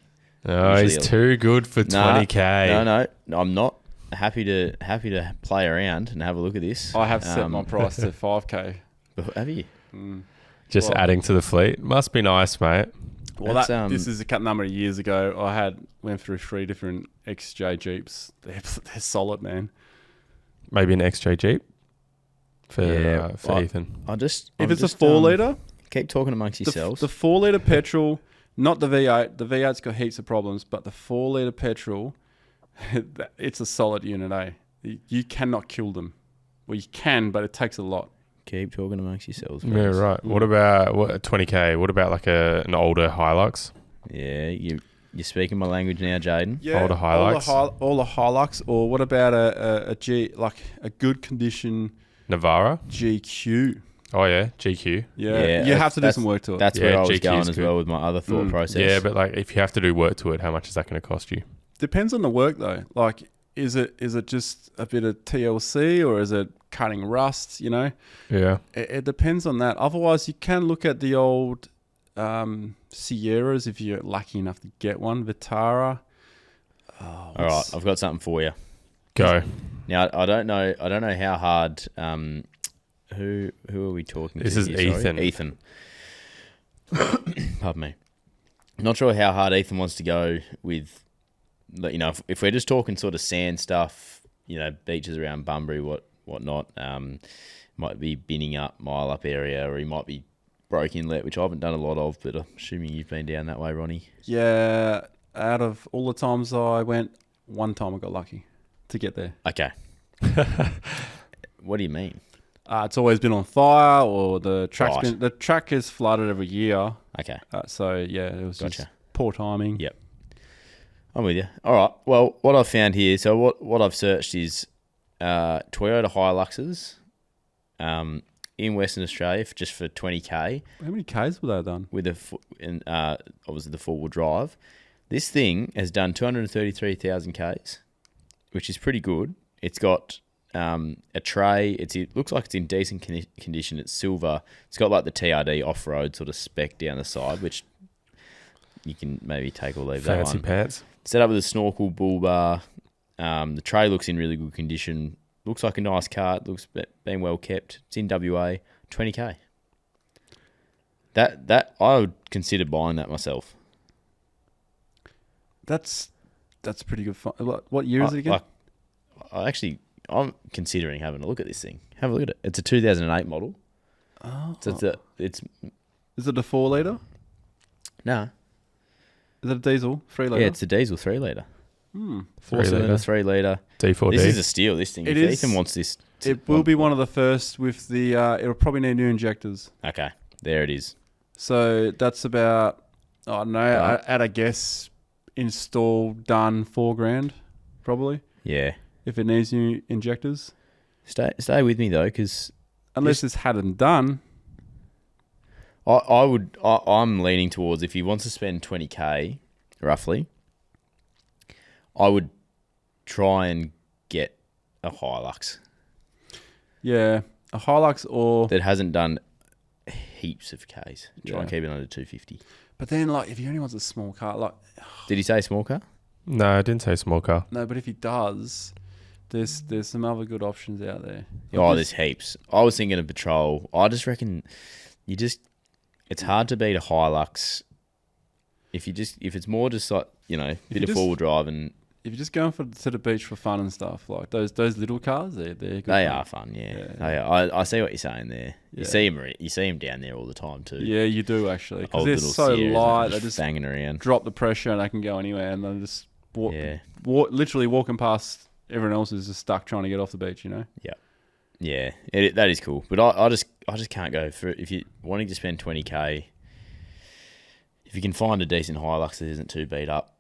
No, he's too good for 20k. No, I'm not. Happy to play around and have a look at this. I have set my price to 5k. Have you? Just adding to the fleet. Must be nice, mate. Well, this is a number of years ago. I went through 3 different XJ Jeeps. They're solid, man. Maybe an XJ Jeep for Ethan. If it's a 4-litre, keep talking amongst yourselves. The 4-litre petrol, not the V8. The V8's got heaps of problems, but the 4-litre petrol, it's a solid unit, eh? You cannot kill them. Well, you can, but it takes a lot. Keep talking amongst yourselves. Yeah, right. What about 20k? What about like an older Hilux? Yeah, you're speaking my language now, Jaden. Yeah, older Hilux. All the Hilux, or what about a good condition Navara GQ? Oh yeah, GQ. Yeah, you have to do some work to it. That's where I was GQ's going as well with my other thought process. Yeah, but like if you have to do work to it, how much is that going to cost you? Depends on the work though. Like, is it just a bit of TLC or is it cutting rust? Yeah, it depends on that. Otherwise, you can look at the old Sierras if you're lucky enough to get one. Vitara. All right, I've got something for you. Go. Now I don't know how hard. Who are we talking to? This is here? Ethan. Sorry? Ethan. Pardon me. Not sure how hard Ethan wants to go with. If we're just talking sort of sand stuff, beaches around Bunbury, whatnot, might be binning up, mile up area, or he might be Broke Inlet, which I haven't done a lot of, but I'm assuming you've been down that way, Ronny. Yeah, out of all the times I went, one time I got lucky to get there. Okay. What do you mean? It's always been on fire, or the Right. the track is flooded every year. Okay. So yeah, it was Gotcha. just poor timing. Yep. I'm with you. All right. Well, what I've found here, so what I've searched is Toyota Hiluxes in Western Australia just for 20k. How many Ks were they done? With obviously the four-wheel drive. This thing has done 233,000 Ks, which is pretty good. It's got a tray. It looks like it's in decent condition. It's silver. It's got like the TRD off-road sort of spec down the side, which you can maybe take or leave that one. Fancy pants. Set up with a snorkel, bull bar. The tray looks in really good condition. Looks like a nice car. It looks been well kept. It's in WA. 20k. That I would consider buying that myself. That's pretty good fun. What year is it again? I'm considering having a look at this thing. Have a look at it. It's a 2008 model. Oh. So it's Is it a 4 litre? nah. Is it a diesel 3 litre? Yeah, it's a diesel 3 litre. 3 4-cylinder, 3 litre. D4D. This is a steal. This thing. It If is. Ethan wants this, It will be one of the first with the. It'll probably need new injectors. Okay, there it is. So that's about. I don't know. Right. At a guess, installed, done, $4,000 probably. Yeah. If it needs new injectors, Stay with me though, because unless it's had and done. I'm leaning towards if he wants to spend 20k roughly, I would try and get a Hilux Yeah, a Hilux or. that hasn't done heaps of Ks. Try Yeah. and keep it under 250. But then, like, if he only wants a small car, like, Did he say small car? No, I didn't say small car. no. But if he does, there's some other good options out there. Oh, there's heaps. I was thinking of Patrol. I just reckon it's hard to beat a Hilux if it's more just like, bit you of just- four-wheel drive, and If you're just going to the beach for fun and stuff, like those little cars, they're good. they fun. are fun, yeah. Yeah. I see what you're saying there. You Yeah. see them down there all the time too. Yeah, you do actually, because Old they're little so Sierras light. and They just banging around. drop the pressure and they can go anywhere, and they just Yeah. literally walking past everyone else is just stuck trying to get off the beach. Yeah, that is cool. But I just can't go for it. If you're wanting to spend 20k, if you can find a decent Hilux that isn't too beat up,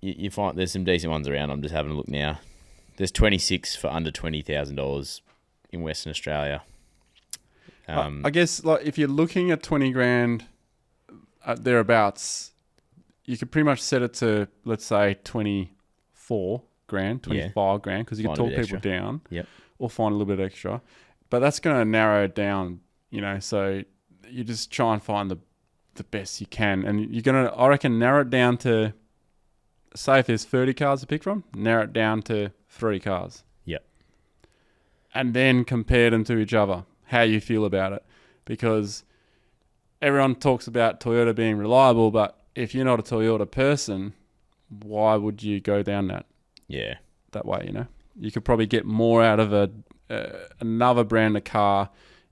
you find there's some decent ones around. I'm just having a look now. There's 26 for under $20,000 in Western Australia. I guess like if you're looking at $20,000 thereabouts, you could pretty much set it to, let's say, $24,000, $25,000, because you can Find a talk bit people extra. down, Yep. or find a little bit extra. But that's going to narrow it down, so you just try and find the best you can, and you're going to, I reckon, narrow it down to, say if there's 30 cars to pick from, narrow it down to 3 cars. Yep. And then compare them to each other, how you feel about it. Because everyone talks about Toyota being reliable, but if you're not a Toyota person, why would you go down that way, You could probably get more out of another brand of car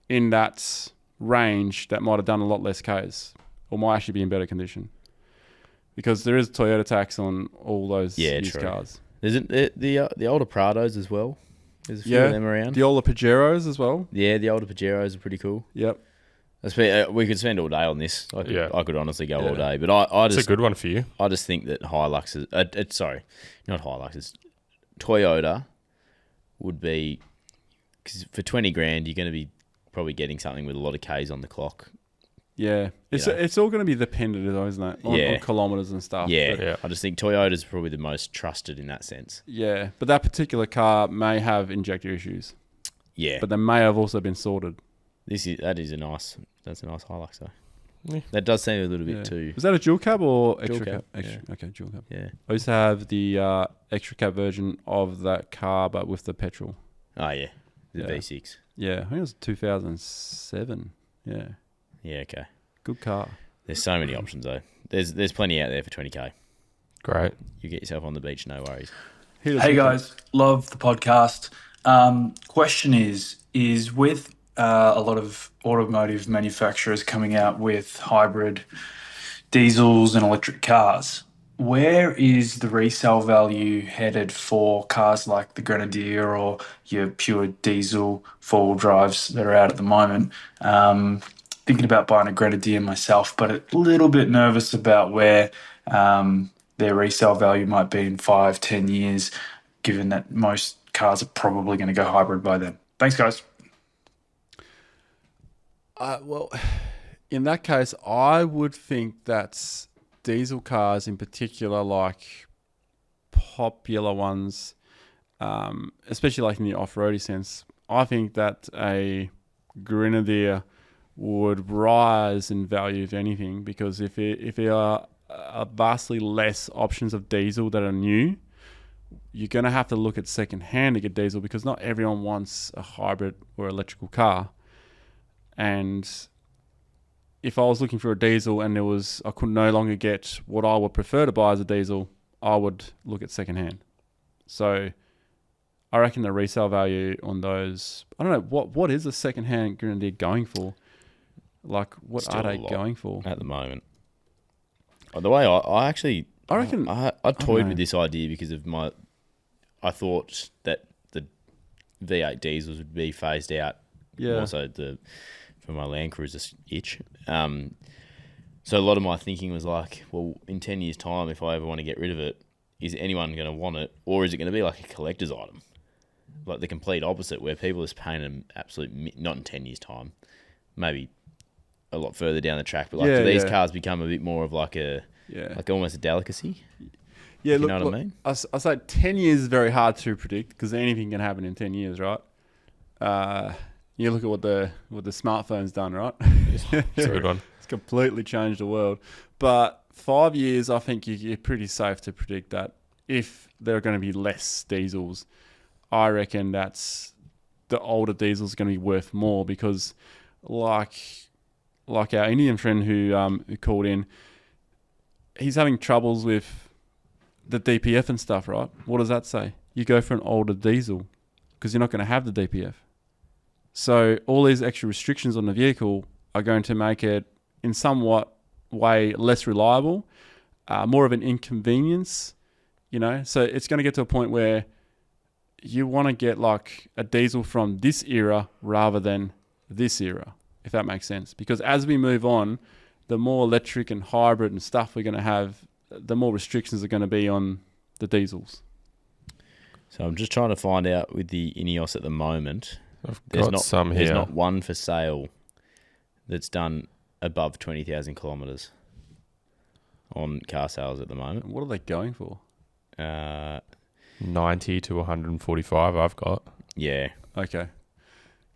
in that range that might have done a lot less Ks, or might actually be in better condition. Because there is Toyota tax on all those used true. cars. There's the older Prados as well. There's a few of them around. The older Pajeros as well. Yeah, the older Pajeros are pretty cool. Yep. We could spend all day on this. I could honestly go all day. But It's a good one for you. I just think that Hiluxes, not Hiluxes, Toyota would be, because for $20,000 you're going to be probably getting something with a lot of Ks on the clock. Yeah. It's all going to be dependent, though, isn't it? On kilometres and stuff. Yeah. But, Yeah. I just think Toyota's probably the most trusted in that sense. yeah. But that particular car may have injector issues. Yeah. But they may have also been sorted. That's a nice Hilux though. Yeah. That does seem a little bit too. Was that a dual cab or extra Dual cab? cab, Extra, okay, dual cab. Yeah. I used to have the extra cab version of that car, but with the petrol. Oh yeah. The Yeah. V6. Yeah, I think it was 2007. Yeah, Yeah. Okay. good car. There's so many options though. There's plenty out there for 20k. Great. You get yourself on the beach, no worries. Hey guys, love the podcast. Question is with a lot of automotive manufacturers coming out with hybrid diesels and electric cars, where is the resale value headed for cars like the Grenadier or your pure diesel four-wheel drives that are out at the moment? Thinking about buying a Grenadier myself, but a little bit nervous about where their resale value might be in 5-10 years, given that most cars are probably going to go hybrid by then. Thanks, guys. Well, in that case, I would think that diesel cars in particular, like popular ones, especially like in the off-roady sense, I think that a Grenadier would rise in value, if anything, because if there are vastly less options of diesel that are new, you're going to have to look at second-hand to get diesel, because not everyone wants a hybrid or electrical car. And if I was looking for a diesel and I could no longer get what I would prefer to buy as a diesel, I would look at second-hand. So I reckon the resale value on those, I don't know, what is a second-hand Grenadier going for? Like, what Still are they a lot going for? at the moment? The way I reckon I toyed with this idea because of I thought that the V8 diesels would be phased out. Yeah. Also for my Land Cruiser itch. So a lot of my thinking was like, well, in 10 years' time, if I ever want to get rid of it, is anyone going to want it, or is it going to be like a collector's item? Like the complete opposite, where people are just paying them not in 10 years' time, maybe a lot further down the track, but like do these cars become a bit more of like like almost a delicacy? Yeah, you know what I mean? I say 10 years is very hard to predict because anything can happen in 10 years, right? You look at what the smartphone's done, right? It's a good one. It's completely changed the world. But 5 years, I think you're pretty safe to predict that if there are going to be less diesels, I reckon that's the older diesels are going to be worth more, because like our Indian friend who called in, he's having troubles with the DPF and stuff, right? What does that say? You go for an older diesel because you're not going to have the DPF. So all these extra restrictions on the vehicle are going to make it in somewhat way less reliable, more of an inconvenience, So it's going to get to a point where you want to get like a diesel from this era rather than this era, if that makes sense. Because as we move on, the more electric and hybrid and stuff we're going to have, the more restrictions are going to be on the diesels. So I'm just trying to find out with the Ineos at the moment. There's not one for sale that's done above 20,000 kilometres on car sales at the moment. What are they going for? 90 to 145 I've got. Yeah. Okay.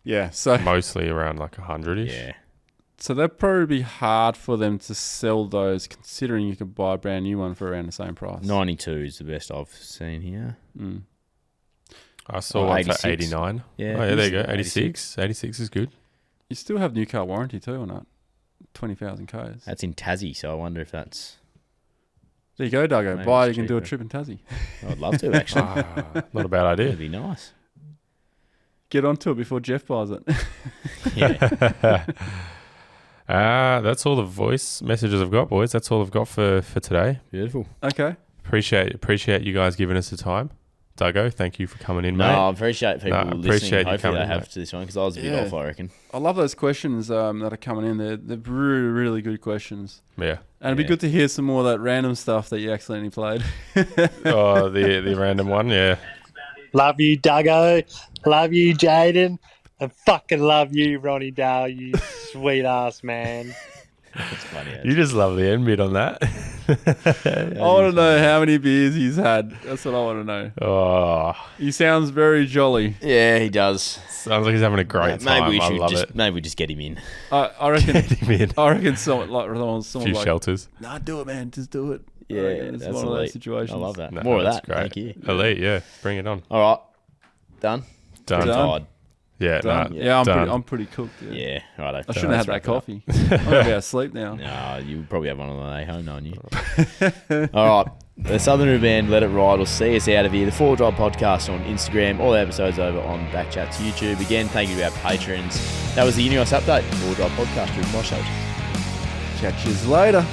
Yeah, so mostly around like 100-ish. Yeah. So that'd probably be hard for them to sell those, considering you could buy a brand new one for around the same price. 92 is the best I've seen here. Mm. I saw one for 89. Yeah. Oh, yeah, there you go. 86. 86 is good. You still have new car warranty too or not? 20,000 Ks. That's in Tassie, so I wonder if that's... There you go, Duggo. Maybe Buy it, it's you can do a cheaper. trip in Tassie. I'd love to, actually. Not a bad idea. That'd be nice. Get onto it before Jeff buys it. Yeah. That's all the voice messages I've got, boys. That's all I've got for today. Beautiful. Okay. Appreciate you guys giving us the time. Duggo, thank you for coming in, mate. No, I appreciate people listening. appreciate you Hopefully coming they in, have mate. to this one, because I was a bit off, I reckon. I love those questions that are coming in. They're really, really good questions. Yeah. And it'd be good to hear some more of that random stuff that you accidentally played. Oh, the random one, yeah. Love you, Duggo. Love you, Jaden. And fucking love you, Ronny Dale, you sweet ass man. That's funny. You just love the end bit on that. I want to know how many beers he's had. That's what I want to know. Oh, He sounds very jolly. Yeah, he does. sounds like he's having a great time. Maybe I love it. Maybe we just get him in. I reckon. Get him in. I reckon someone A few like, shelters. nah, do it, man. Just do it. I Yeah, reckon it's that's one of those elite. situations. I love that. No, More of that's that. great. Thank you. Elite, yeah. Bring it on. All right. Done. Done. Tired. Yeah, Done. nah, Yeah, done. I'm pretty cooked. Yeah. Yeah. Righto. I shouldn't have had that coffee. I'm gonna be asleep now. No, you probably have one on the way home, knowing you. All right. The Southern River Band, Let It Ride, will see us out of here. The 4 Drive Podcast on Instagram. All the episodes over on BackChat's YouTube. Again, thank you to our patrons. That was the Ineos Update. 4 Drive Podcast. Driven by Shelter. Catch you later.